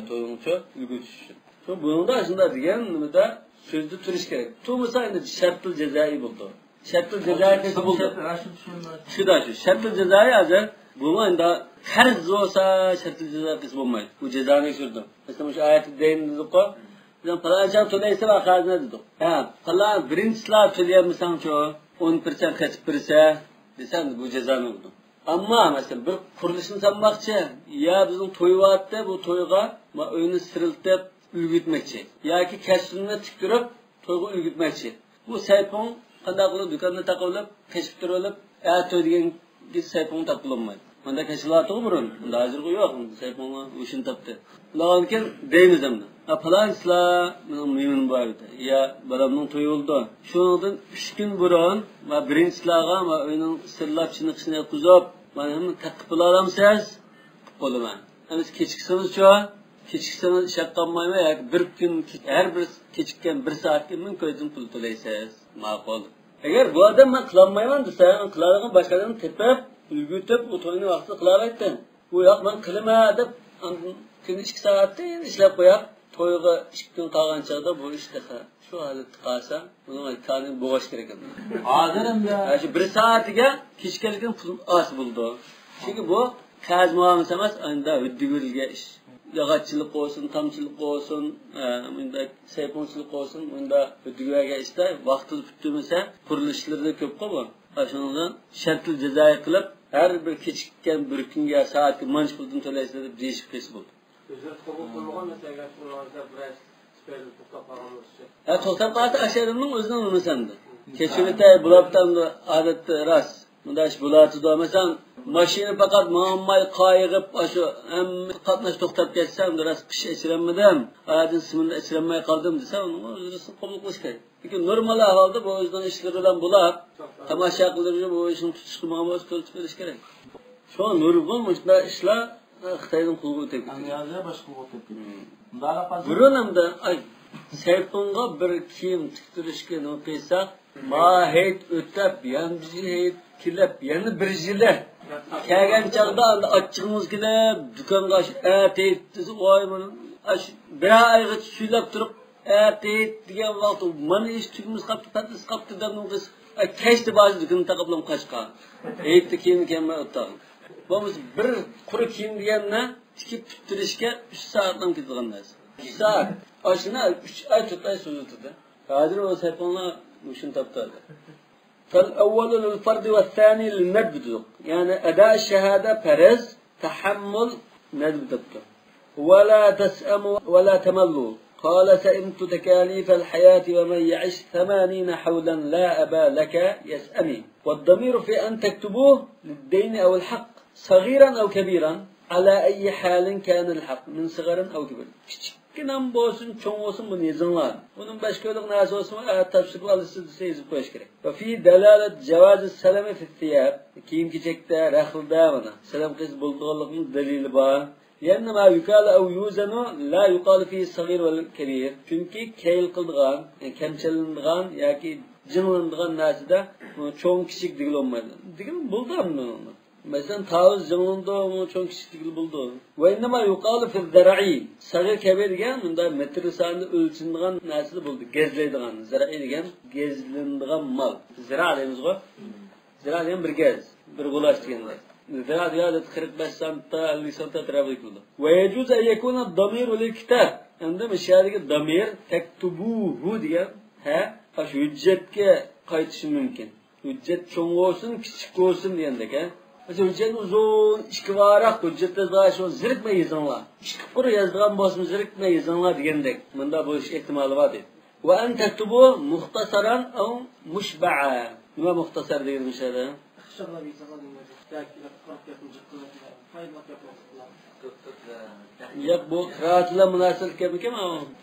Toyunca ülgü düşüşün. Çünkü bunun da aslında diyen da sözlü turist gerek. Tuğmusa indi şartlı cezayı buldu. Şartlı cezayı nesi buldu? Şu da şu. Şartlı cezayı hazır. Bunun indi karz olsa şartlı cezayı kısmı olmaydı. Bu cezanı sürdü. Mesela şu ayeti deyindik o. Bizden falan can söyleyse bak hazine dedik. Falan birinci sınav söyleyemezsen çoğu 10% kaçıp birse desen bu cezanı oldu. Ama mesela bir kuruluşunu sanmakçı ya bizim toyu vardı bu toyuğa önünü sırıltıp ülgütmekçi. Ya ki kesinlikle tükürüp toyuğa ülgütmekçi. Bu sayfon kandaklı dükkanına takılıp keşiftirip toy degen sayfon takılınmaydı. Bunda keşilatı burun. Bunda hazır yok. Sayfonla uşun taptı. Lakin deyimiz hem de. Falan isla mümin vardı. Ya babamın toyu oldu. Şundan 3 gün burun ve birinci islağa ve onun sırlap çınıkışına kuzup bana hem takip alamsız olma. Yani keçiksiniz çoğu. Keçiksiniz şaklanmayma ya bir gün her bir keçikken 1 saat kimin koydun pul tolaysiz. Maqul. Eğer bu adam ben kılanmayman dese, kılarken başkalarını tepep, ülgütüp o toyunu vakti kılar ettin. Bu yok ben kılma edip, gün 2 saatte işlep koyap, toyuğa 2 gün kalgan çağda bu işte şu halet kalsa, bunun karnını boğaş gereken. Hazırım ya. Yani şu 1 saatiga keçikkenlikin pulun az buldu. Çünkü bu kaz muamelesi emas, ayında ödügülge iş. Yağatçılık olsun, tamçılık olsun, bunda sayponçılık olsun, bunda ödügülge işte vakti bütünmese kuruluşlarda köp bu. Aşağıdan şartlı cezayı kılıp her bir keçikken bir günge saatki manç puldan tolaysiz deb değişik kesi buldu. Özür kabul kılmagan mesela şunlarda biraz süperli tutup aramızı. To'xtab qolsa asharning o'zidan unisandi. Kechuvitay bulabdan odatda ras. Bundash bo'ladi da masalan mashina faqat muammay qayg'ib shu hamma qatnash to'xtab ketsa, unda ras qish ichiranmadim, aydan simini ichiranmay qoldim desa, uni o'zini qabul qilish kerak. Lekin normal ahvolda bu o'zidan ishlari bilan bo'lib, tomosha qildirib bu ishni tutish qilmagan bo'lsa, ko'rsatib berish kerak. Shu nurg'un mushta ishlar Xitoydan qo'lga o'tib ketdi. Angliyada boshqa o'tib ketdi. Bunda qazib. Burunimda ay sayfonga bir kiyim tiktirishga nima qilsak, mahiyat o'tab, yangi kelib, yana bir yili kelgan chaqda ochchig'imiz kelib, do'konga ataytdi, voy mana bir oyga suylab turib, atayt degan vaqt mana ish tugimiz qapti, patlis qapti deb kechdi ba'zi do'konni taqiblam qochgan. Aytdi kiyim kelmay o'tdi. Bu bir quri kiyim deganni tikib bitirishga 3 soatdan ketgan narsa. 3 saat. Aslında 3 ay 4 ay sürdü. Hadi o sayfanlar müşün taptadı. فالأول للفرد والثاني للندب. يعني أداء الشهادة فرز تحمل ندب دبته. ولا تسأموا ولا تملوا قال سئمت تكاليف الحياة ومن يعش 80 حولا لا أبا لك يسأمي. والضمير في أن تكتبوه للدين أو الحق صغيرا أو كبيرا على أي حال كان الحق من صغر أو كبير. Kinan bolsun, çoğun olsun bunu yazınlar. Bunun başka yoluk nasıl olsun, tavşırlı alısı yazıp koyuş gerek. Ve fi delalet cevazı selame fittiyab, kiyim kiçekte, rahılda bana. Selam kız bulduğunluğun delili var. Yani ma yukala ev yuzanu, la yukalı fi sagir vel kebir. Çünkü keyil kıldığan, kemçelindiğan, ya ki cınlandığan nasıda çoğun kişik digil olmaydı. Digil buldu mu onu? Mesela tavız canlında onu çok kişilik buldu. Ve innema yuqalu fi zara'i. Sagir kebir degan bunda metr sonida o'lchinadigan narsani buldu. Gezlaydigan, zara'i degan gezlanadigan mal. Zira deymiz-ku. Zira degan bir gez, bir gulash deganlar. Zira degan 45 santda, 50 santda tarafı qildi. Ve yecuz an yakuna ad-damir lil kitab. Endi mishadagi damir taktubuhu degan shu hujjatga qaytishi mumkin. Hujjat cho'ng bo'lsin, kichik bo'lsin degandek, hujjat uzun, ikki varaq hujjatda shu zirikmay yozinglar. Ikki qur yozgan bo'lsin, zirikmay yozinglar degandek. Bunda bo'lish ehtimoli bor deydi. Va an taktubu muxtasaran aw mushba'a. Nima muxtasar degan mishada? Ixtisarlab yozilgan ta'kidlar qilib ketmoqchilar. Faydalab ketmoqchilar. Yo'q, bu qiraatlar munosib kelmikan?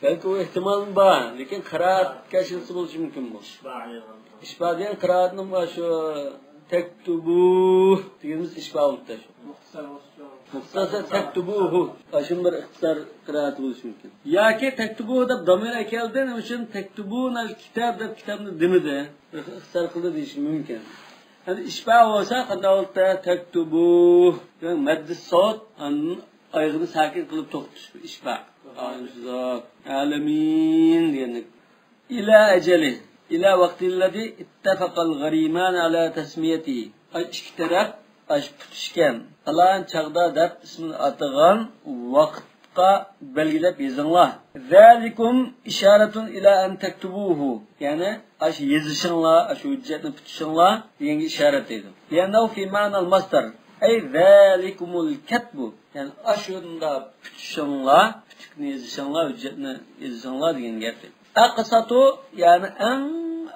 Balki u ehtimol bor, lekin qiraat kashilsi bo'lishi mumkin bu. İşba diyen kıraatının var şu tektubu dediğimiz işba olup da şu. Muhtasar tektubuhu. Aşın bir ihtisar kıraatı buluş mümkün. Ya ki tektubuhu da damir ekelden için tektubu'nun kitap da kitabını demedi. İhtisar kıldı deyişim mümkün. Yani işba olsa kadar olup da tektubuh. Yani meddis saat anın ayağını sakin kılıp toktuş. İşba. Alemin diyenlik. İla eceli. إلى وقت الذي اتفق الغريمان على تسميته. İşkitaraf pütüşken. Allah'ın çağda dep ismini atıgan vakıtka belgilep yazınlar. Zalikum işaretun ila en tektubuhu. Yani yazışınlar, hüccetini pütüşünlar diyen işaret edin. Liannehu fi ma'nal masdar. Ey zalikumul ketbu. Yani aşında pütüşünlar, pütükünü yazışınlar, hüccetini yazışınlar diyen gerçek. Aqsatu yani en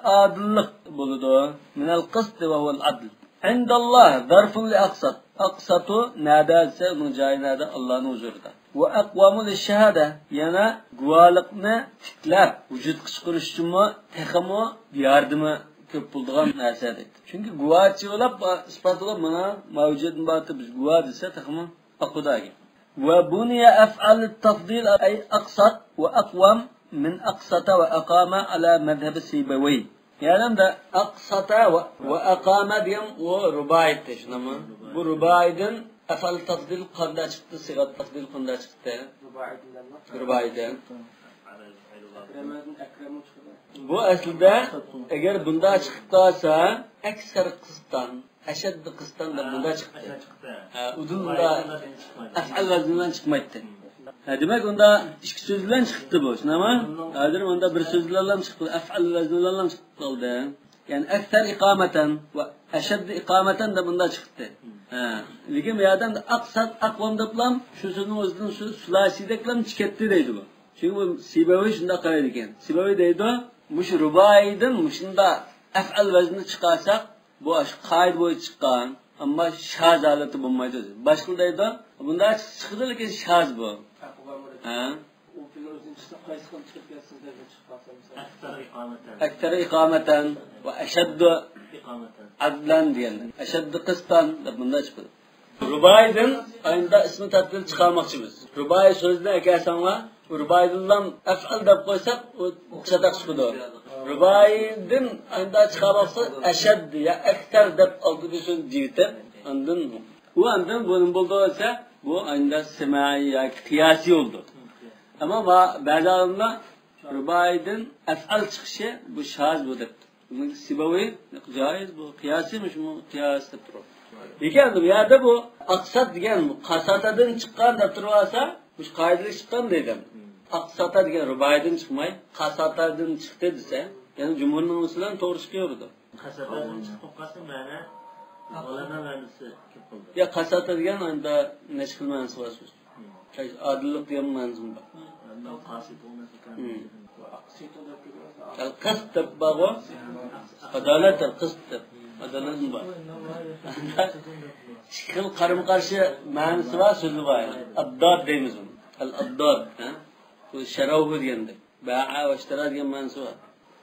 adillik buludu. Minel qist ve huvel adl. İndallah zarfun li aqsat. Aqsatu nada ise bunun cayı nada Allah'ın huzurunda. Ve akvamu li şehade yana guvalıkını tiklap vücut kışkırış için mi tekimi yardımı köp bulduğun nesedi. Çünkü guvaçı olap ispatılıp bana mevcudun batı biz guva ise tekimi akudagi. Ve buniye ef'al tafdil ay aqsat ve akvam من أقسط وأقام على مذهب السيبوي. يعني ده أقسط وأقام ديم ورباعي تشنما. برباعيدن أفعل تفضيل قندا çıktı, صيغة تفضيل قندا çıktı. Rubai'den. Bu aslında eğer bunda çıktıysa ekser kıstan, eşeddi kıstan da bunda çıktı. Udunda af'al vazninden çıkmaydı. Demek onda iki sözlerle çıktı bu. Ama adır onda bir sözlerle çıktı. Af'al vaznilerle çıktı oldu. Yani ekser ikameten ve eşeddi ikameten de bunda çıktı. Lekin bu yerden de aksat akvam deplam şu sözün özünün şu sulasideklam çıketti deydi bu. Çünkü bu Sibavi şunda qaraydi ekan. Sibavi deydi, mush rubaiydan mushunda af'al vazni chiqarsak, bu qoid bo'yicha chiqqan, ammo shaz holati bo'lmaydi. Boshqa deydi, bunda chiqdi lekin shaz bu. U filni o'zini qaysi xil chiqib ketsin deb chiqqansa aktar iqamatan va ashaddu iqamatan adlan diyenler. Ashaddu qistan deb bunda chiqdi. Rubaiydan ayında ismi tadbir chiqarmoqchimiz. Rubai so'zini akasanlar Rubaidillam af'al deb qo'ysak, u sadaq chiqdi. Rubaidin ayında chiqarmoqsa ashad ya aktar deb oldi desin deytib, andan bunun bo'ldi bu ayında semai ya qiyasi oldu. Ama bazı alimler Rubaidin af'al chiqishi bu shaz bu deb. Sibavi caiz bu qiyasiymiş bu qiyas deb turib. Lekin bu yerda bu aqsat degan qasatadan chiqqan deb tursa, bu qoidalik chiqqan deydi. Aqsata degan rubaiydan chiqmay, qasatadan chiqdi desa, ya'ni jumhurning usulan to'g'ri chiqaverdi. Qasatadan chiqib qolsa mana olana ma'nosi kelib qoldi. Ya qasata degan anda nechqil ma'nosi bor so'z. Adillik degan ma'nosi bor. Fasit olmasa kan. القسط بابا adalet القسط adalet var. Şıkıl karım karşı manası var sözü var. Addad deyimiz bunu. Al-addad. Bu şerahu diyendir. Ba'a ve iştira diyen manası var.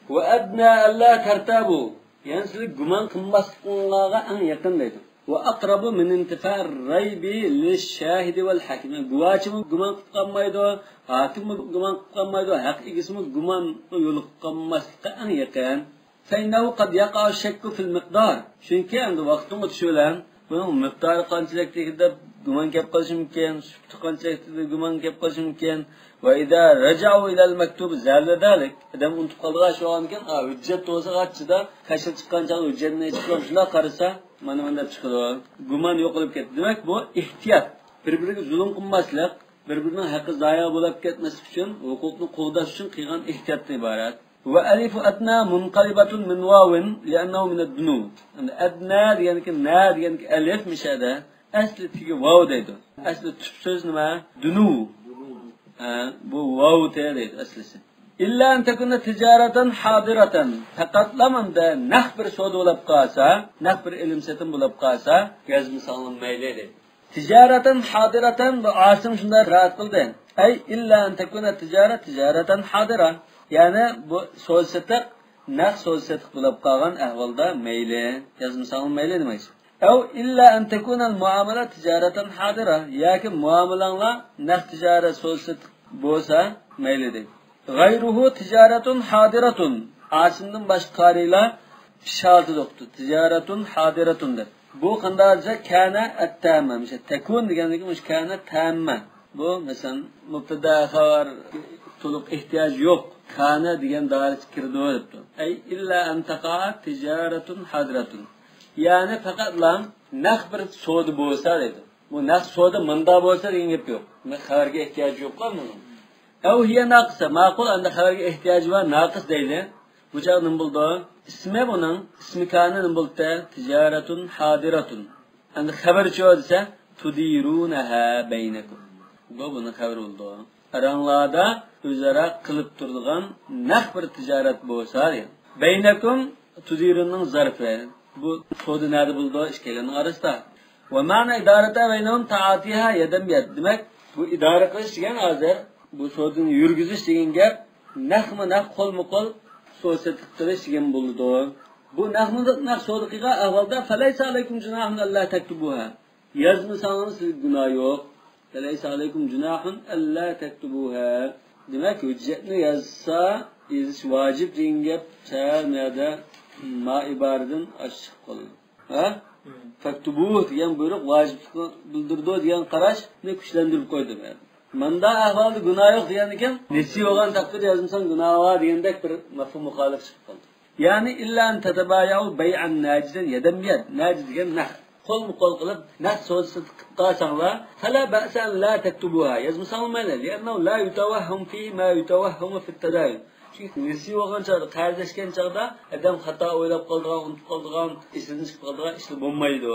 Ve adna alla tertabu. Yani sizi güman kılmaslıklığa en yakın deydi. Ve akrabu min intifar raybi lişşahidi vel hakim. Güvaçı mı güman kılmaydı, hakim mi güman kılmaydı, hak ikisi mi güman yolu kılmaslıklığa en yakın. فإنه قد يقع الشك في المقدار. Çünkü endi vaqtımız şölen, bunun miqdarı qanchalikda guman kep qilishi mumkin, sufti qanchalikda guman kep qilishi mumkin. Va idza raja'u ila al-maktub zalladalik. Adam unutib qolgan shu ankan, hujjat bo'lsa qachida qashil chiqqancha hujjatni chiqib shuna qarasa, mana bunda chiqadi. Guman yo'qolib ketdi. Demak bu ehtiyot. Bir-biriga zulm qilmaslik, bir-birining haqqi zoya bo'lib ketmaslik uchun, huquqni qo'llash uchun qilgan ehtiyotdan iborat. وألف أدنى منقلبة من واو لأنه من الدنو. أدنى يعني كنا يعني ألف مش هذا أصل تيجي واو ده. أصل تبصز نما دنو. بو واو تيجي أصله. إلا أن تكون تجارة حاضرة. فقط لمن ده نخبر سود ولا بقاسة نخبر علم ستم ولا بقاسة جاز مثلا ميلة. تجارة حاضرة عاصم شنو رات قلده. أي إلا أن تكون تجارة حاضرة. Yani bu so'lsatiq naq so'lsatiq bo'lib qolgan ahvolda mayli yozmasangiz mayli demak. Aw illa an takuna al muamala tijaratan hadira yoki muomalanglar naq tijorat so'lsatiq bo'lsa mayli deydi. G'ayruhu tijaratun hadiratun. Asimdan boshqa qarilar sharti yo'qdi. Tijaratun hadiratun deb. Bu qandacha kana at-tamma, misol takun deganligi mush kana tamma. Bu masalan mubtada xabar to'liq ehtiyoj yo'q. Kana degan dairada kirdi debdi. Ay illa antaqa tijaratun hadratun. Yani faqatla naq bir savdo bo'lsa dedi. Bu naq savdo munda bo'lsa degan gap yo'q. Men xabarga ehtiyoj yo'q-ku bunun. Aw hiya naqsa, ma'qul anda xabarga ehtiyoj va naqis deydi. Bu joq nima bo'ldi? Ismi buning, ismi kana nima bo'ldi? Tijaratun hadiratun. Endi xabarchi desa tudirunaha baynakum. Bu buning xabar bo'ldi. Aranglarda o'zaro qilib turadigan naq bir tijorat bo'lsa, baynakum tudirunning zarfi. Bu savdo nada bo'ldi ishkalarning orasida. Va ma'na idorata baynahum ta'atiha yadan biyad. Demak, bu idora qilish degan hozir bu savdoni yurgizish degan gap naqma-naq qo'lma-qo'l so'zsatib qilish degan bo'ldi. Bu naqma-naq savdo qilgan ahvolda falaysa alaykum junahun alla taktubuha. Yazmasangiz gunoh yo'q. فليس عليكم جناح ألا تكتبوها. Demek hüccetni yazsa yazish vacib degan gap chamada ma ibaradın açık qoldi. Ha? Faktubuh degan buyruq vojiblikni bildirdi degan qarash ne kuchlantirib qo'ydi. Manda ahvolda gunoh yo'q degan ekan, nesi bo'lgan taqdirda yozmasan gunoh bor degandek bir mafhum muxolif chiqib qoldi. Ya'ni illa an tatabayu bay'an najidan yadan biyad. Najiz degan naq. Qo'l qilib naq so'zsiz qilsanglar, fala ba'san la taktubuha. Yozmasangiz mayli, li'annahu la yutawahham fi ma yutawahhamu fi at-tadayun. Chunki nesi bo'lgan chog'da, qarzlashgan chog'da adam xato o'ylab qoldigan, unutib qoldigan, esidan chiqib qoldigan ishlar bo'lmaydi.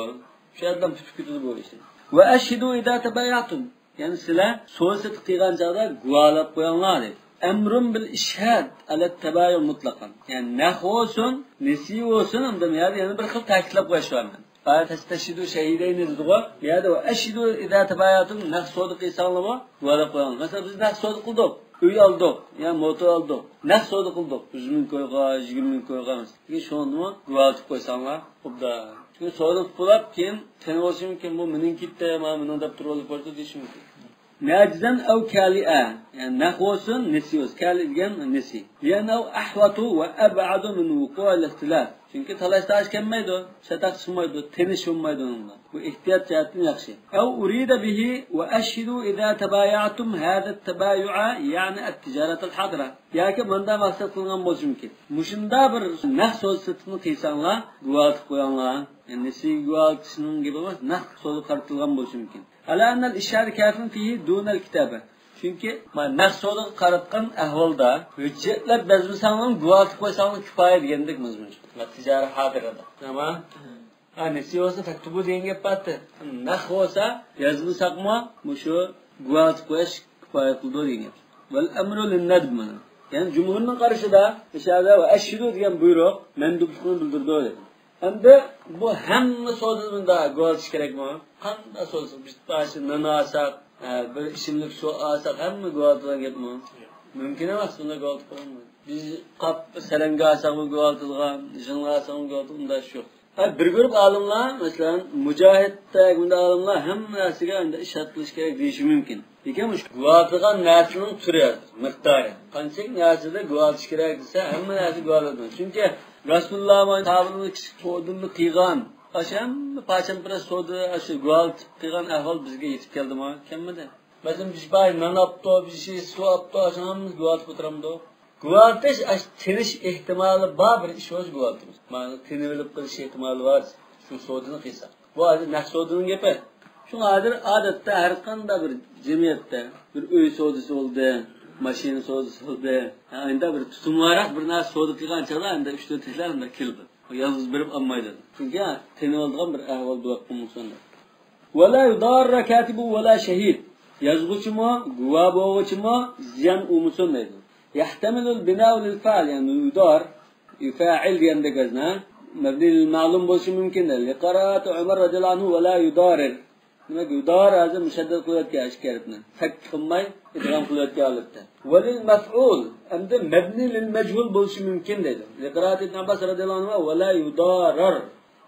Shu yerdan tutib ketadi bu ishni. Va ashhidu idza tabayatum. Yani sizlar so'zsiz qilgan chog'da guvohlab qo'yinglar dedi. Emrun bil ishhad ala tabayun mutlaqan. Yani naq olsun, nesi olsun, undam yani bir xil ta'kidlab qo'yishman. Testashhidu shahidayn dedi-ku. Yani o ashhidu idza tabayatun naq so'di qilsanlar, guvohlab qo'ying. Masalan biz naq so'di qildik, uy oldik, yani motor oldik. Naq so'di qildik. 100 ming qo'yga, 20 ming qo'yganmiz. Keyin shundimi guvohlab qo'ysanlar, xudda. Çünkü so'di qilib keyin tanishim mumkin bu mening kitda, men buni deb turib qo'ydi deyish mumkin. Najdan aw kali'a, yani naqosun nisiyus, kali degan nisi. Yani ahwatu va ab'adu min wuqu' al-ikhtilaf. Çünkü talashtash kelmaydi, shataq chiqmaydi, tenish bo'lmaydi undan. Bu ehtiyot jihatdan yaxshi. Aw urida bihi va ashhidu idza tabaya'tum hada at-tabayu'a, yani at-tijarat al-hadira. Yoki bunda maqsad qilgan bo'lishi mumkin. Mushunda bir naq so'zsatni qilsanglar, guvohlik qo'yinglar. Yani nisi guvohlikning gibi emas, naq so'zi qaratilgan bo'lishi mumkin. Ala anna al-ishar kafin fihi dun al-kitaba. Çünkü naq so'zi qaratgan ahvolda hujjatlar bazmasanlar, guvohlik qo'ysanlar kifoya degandek mazmun. Va tijorat hadirada. Tamam? Nisi olsa taktubu degan gap batdi. Naq olsa yozmasaqmi, mushu guvohlik qo'yish kifoya qildi degan. vel emru lin nedb. Yani cumhurun karşıda dışarıda ve eşhidü diyen buyruk mendupluğunu bildirdi dedi. Hem de bu hem sodasının da gölç gerek mi? Hem de sodası biz başından alsak, bir işimlik su alsak hem mi gölçten gitme? Mümkün emas bunda gölç olmaz. Biz kap selenge alsak bu gölçten, jınla alsak bu gölçten yok. Bir grup alimler mesela mücahitde bunda alimler hem narsiga unda ishat qilish kerak deyishi mumkin. Lekin shu guvohligan narsaning turi, miqdori. Qanchalik narsada guvohlish kerak desa, hamma narsa guvohlanadi. Chunki Rasululloh tabiini kichik sodini qilgan, asham pachampira sodi shu guvohlik qilgan ahvol bizga yetib keldimi? Kimmidi? Masalan biz bay nanapto, biz su apto, ashamiz guvohlik o'tiramdi. Guvohlish tinish ehtimoli bor bir ish o'z guvohlimiz. Mana tinilib qilish ehtimoli bor. Shu sodini qilsa. Bu hozir naqsodining gapi. Şuna adette her kanda bir cemiyette bir öy sodisi oldu, maşin sodisi oldu. Aynı bir tutumlarak bir nas sodu kılgan çağda aynı 3-4 yıllarında kildi. Yalnız birip almaydı. Çünkü teni olduğun bir ahval duak bulmuşsunlar. Ve la yudarra katibu ve la şehid. Yazgıcı mı, guva boğucu mu, ziyan umusun neydi? Yahtemilul binav lil faal yani yudar, yufa'il diyen de gazna. Mebni lil ma'lum boluşu mümkün değil. Liqaraat Ömer radiyallahu anhu ve la yudarir. Demek yudar azı müşeddet kuvvetki aşkaretine. Fek kılmay, idram kuvvetki alıptı. Velil mef'ul, hem de mebni lil mechul buluşu mümkün dedi. Liqaraat İbn Abbas radiyallahu anhu ve la yudarar.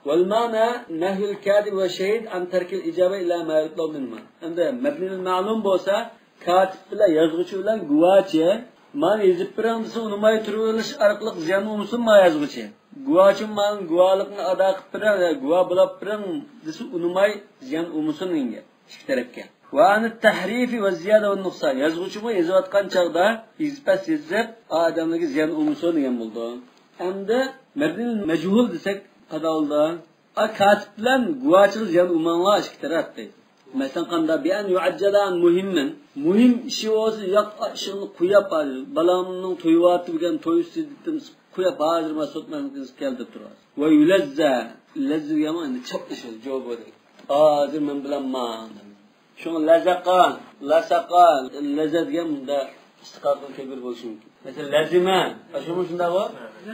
Vel mana nehyül katib ve şehid an terkil icabe ila ma yutlav minma. Hem de mebni lil ma'lum bolsa, katib bile yazgıcı bilen guvaçı, man yazıp birandısı unumay turuluş arqılık ziyan umusun ma yazgıcı. Guvaçın man guvalıkını ada qıp biran, guva bulap biran, disi unumay ziyan umusun inge. İki tarafga. Ve anı tahrifi ve ziyade ve nuksan. Yazgıcı mı yazıvatkan çağda izpes yazıp adamdaki ziyan umusun inge buldu. Hem de mebnil mecuhul desek kada oldu. Katip bilen guvaçılık ziyan umanla iki taraftayız. Mesela kanda bir an yuaccelan muhimmen. Muhim işi olsa yak işini kuyap alır. Balamının toyuvatı bilen toyu siddiğimiz kuyap ağzırma sotmanız geldi durar. Ve yulezze. Lezze yaman çok işi cevap olur. Ağzır men bilen mağan. Şunu lezakan, lasakan, lezzet yem de istikakın kebir bolsun mümkün. Mesela lezime. Aşımı şunda var.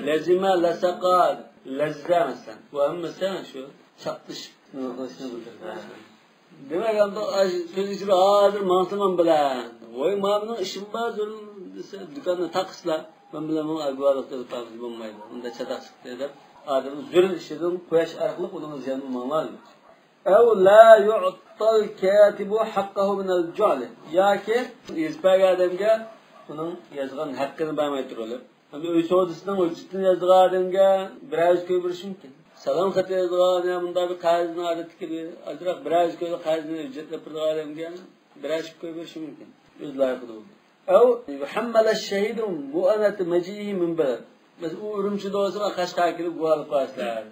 Lezime, lasakan, lezze mesela. Bu hem mesela şu çaktış. Demek ki söz içi hazır mantıman bilen. Oy mağabının işim var dese dükkanına takısla. Ben bilen bunu agıvalıkta da tabi bulmaydı. Onda çatak sıktı edip. Adamın zürül işledim kuyaş arkalık onun ziyanı umanlar mı? Ev la yu'tal katibu hakkahu minel cu'li. Ya ki izpek adamga onun yazgan hakkını vermeydir olur. Ama öy soğudusından ölçütünü yazdığı adamga biraz köy bir mümkün. Salam xati yazdığı bunda bir qaizini adeti gibi azraq biraz köy qaizini ücretlep bir adamga biraz köy bir mümkün. Öz layıqlı oldu. Ev yuhammala şehidu mu'anati macihi min beled. Mesela o ürümçü doğası var Kaşkay'a gelip guvalık başlar.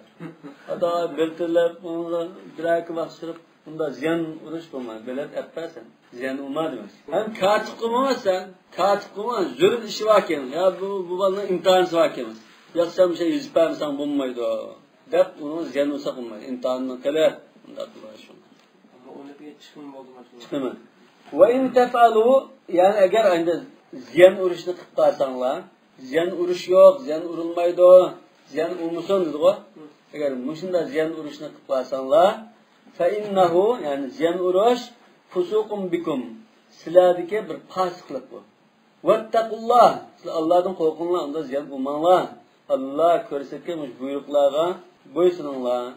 Hatta belirtiler onunla diraki bastırıp bunda ziyan uğraş bulmayın. Beled etpersen ziyan olmaz demek. Hem katip kılmamazsan, katip kılmamaz. Zürün işi varken, ya bu balına imtihanısı varken. Yoksa bir şey yüzüp vermesen bulmaydı o. Dep onun ziyan olsa bulmaydı. İmtihanını teler. Bunda duruşun. Ama öyle bir çıkım oldu mu? Çıkımı. Ve in tef'alu, yani eğer aynı ziyan uğraşını kıptarsanlar, ziyan uruş yok, ziyan urulmaydı o, ziyan urmusun dedi o. Eğer muşunda ziyan uruşunu kıptarsanlar, fe innehu, yani ziyan uruş, fusukum bikum, siladiki bir pasıklık bu. Vettakullah, Allah'ın korkunla onda ziyan urmanlar. Allah körsetkemiş buyruklarına boysununlar.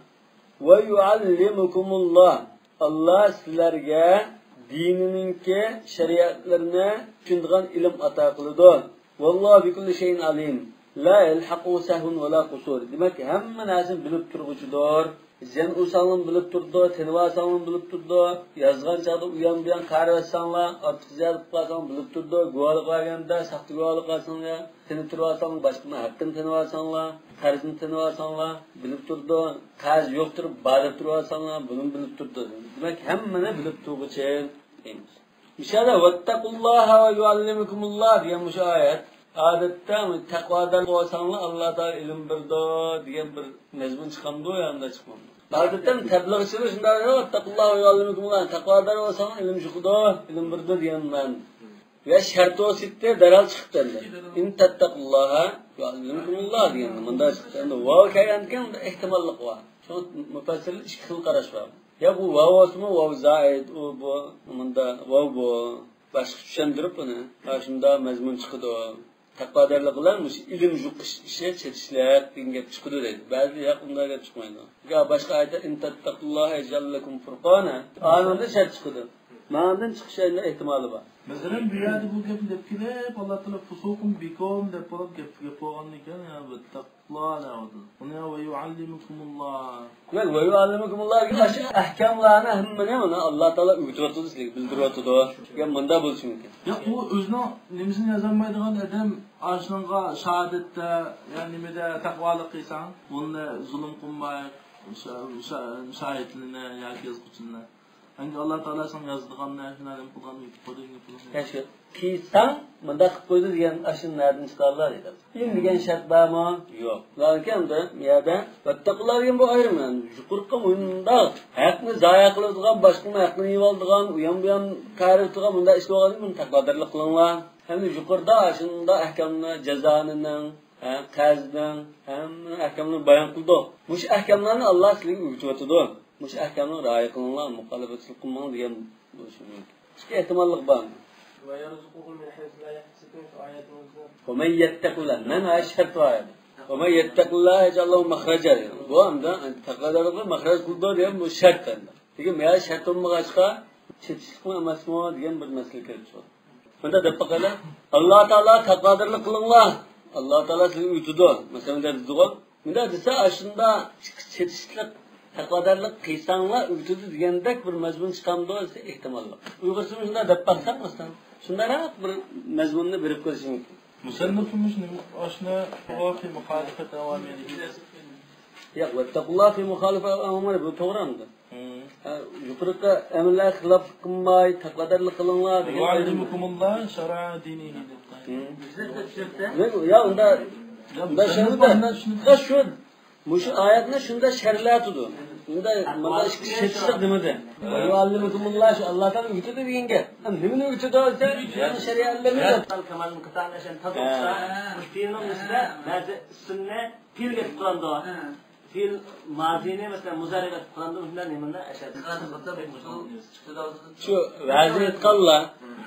Ve yuallimukumullah, Allah sizlerge dinininki şeriatlarına düşündüğün ilim ata kılıdı. Vallahu bi kulli şeyin alim. La yelhaqu sahun ve la kusur. Demek ki hemen azim bilip turgucudur. Ziyan usanın bilip turdu, tenvasanın bilip turdu. Yazgan çağda uyanmayan karvasanlar, artık ziyadip kalsan bilip turdu. Guvalık varganda, sahtı guvalık kalsanlar, seni turvasanlar, başkına hakkını tenvasanlar, karzını tenvasanlar, bilip turdu. Karz yoktur, bağırıp turvasanlar, bunu bilip turdu. Demek ki hemen bilip turgucu deyimiz. İnşallah vettakullaha ve yuallimukumullah diyen bu ayet. Adette takvadan olsanlar Allah da ilim birdi diyen bir nezmin çıkamdı o yanında çıkmadı. Adette tebliğçiler şunlar vettakullaha ve yuallimukumullah takvadan olsanlar ilim çıkdı, ilim birdi diyen ben. Ve şart o sitte daral çıktı. İn tattaqullaha yu'allimukumullah diyen. Bunda çıktı. Vav kelganken ihtimallik var. Şu müfessirler iki xil qarash var. Ya bu vav olsun vav zaid o bu bunda vav bu başka tushundirib buni. Shunda mazmun chiqdi. Taqvadarlıqlarmış ilim yo'q ishga chetishlar degan gap chiqdi deydi. Ba'zi yo'q unday gap chiqmaydi. Ya boshqa aytda in tattaqullaha yaj'alakum furqana. Anında shart chiqdi. Ma'nodan chiqishning ehtimoli bor. Masalan, bu yerda bu gapni deb kelib, Alloh taolo fusuqum bikum deb gap bo'lgan ekan, ya bu taqvo deydi. Uni va yuallimukumullah. Va yuallimukumullah aşı ahkamlarni hammani mana Alloh taolo o'rgatadi, sizlarga bildiryapti. Degan bunda bo'lishi mumkin. Ya u o'zining nimasini yozolmaydigan odam ashunga shahodatda, ya'ni nimada taqvolik qilsan, bunda zulm qilmay, shahidlarni yoki yozuvchilarni hangi Allah Teala sen yazdıgan nereden kullanıyor, ya şu kiysan bunda qilib qo'ydi degan ashun nereden chiqarlar edi. Endi degan shart bormi? Yo'q. Lekin yerda vattaqullar degan bu ayrim. Yuqurqa bunda haqni zoya qiladigan, boshqa haqni yeyoldigan, u ham bu ham qaraydigan bunda ish bo'lgan, buni taqvodarlik qilinglar. Hamda yuqorida shunda ahkamni, jazonining, qazning, hamma ahkamni bayon qildi. Bu ahkamlarni Alloh sizlarga o'rgatadi. Muş ahkamni rioya qilinglar, muxolifatchilik qilmang degan bo'lishi mumkin. Ikki ehtimollik bor. Va yarzuquhum min haythu la yahtasibun oyatimizda. Va man yattaqullah man ashhadu ayat. Va man yattaqullah yaj'alhu makhraja. Bu hamda taqvadarlikni makhraj qildi degan bu shart endi. Lekin men shart bo'lmag'achqa chetishlikmi emasmi degan bir masala kelib chiqadi. Bunda deb baqala Alloh taolo taqvadarlik qilinglar. Alloh taolo sizni uyutadi. Masalan dedi-ku. Bunda desa shunda chetishlik taqvadarlik qilsanglar o'tadi degandek bir mazmun chiqamdi desa ehtimol bor. Uyg'urcha shunda deb baqsam masalan, shundaroq bir mazmunni berib ko'rish mumkin. Musannifimiz oshna fi muxolifat avamirihi. Yo'q, vattaqulloh fi muxolifat avamiri bu to'g'rimi? Yuqoriga amallar xilof qilmay, taqvadarlik qilinglar degan. Yuallimukumullah shar'a dinihi. Ya unda shunda shu Muş ayetine şunda şerlatudu. Bunda mana şertlik demedi. Yuallimukumullah şu Allah'tan öğütüdü degan gap. Nimani öğütüdü olsa, yani şeriatlarni kamal muqtallashan tadqiqsa, filning isida ba'zi sunna filga tuqiladi. Fil mazini mesela muzariga tuqiladi, undan nimanda ashad. Şu vaziyat qalla,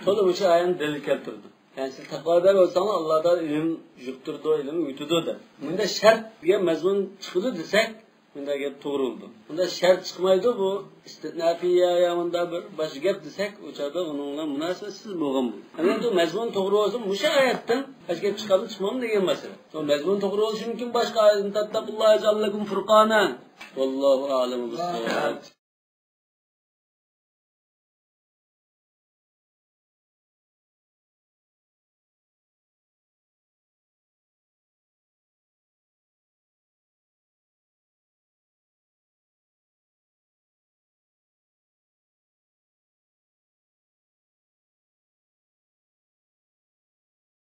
to'la o'sha ayetni dalil keltirdi. Yani siz taqvodar olsangiz Allohdan ilm yuqtirdi, ilm o'tidi de. Bunda shart degan mazmun chiqdi desak, bunda gap to'g'ri bo'ldi. Bunda shart chiqmaydi bu istinafiya ya bunda bir boshqa gap desak, o'chada uning bilan munosabatsiz bo'lgan bu. Endi mazmun to'g'ri bo'lsa, o'sha oyatdan boshqa gap chiqadi, chiqmam degan masala. O mazmun to'g'ri bo'lishi mumkin, boshqa oyatdan tattaqulloha ja'alakum furqana. Vallohu a'lamu bis-savab.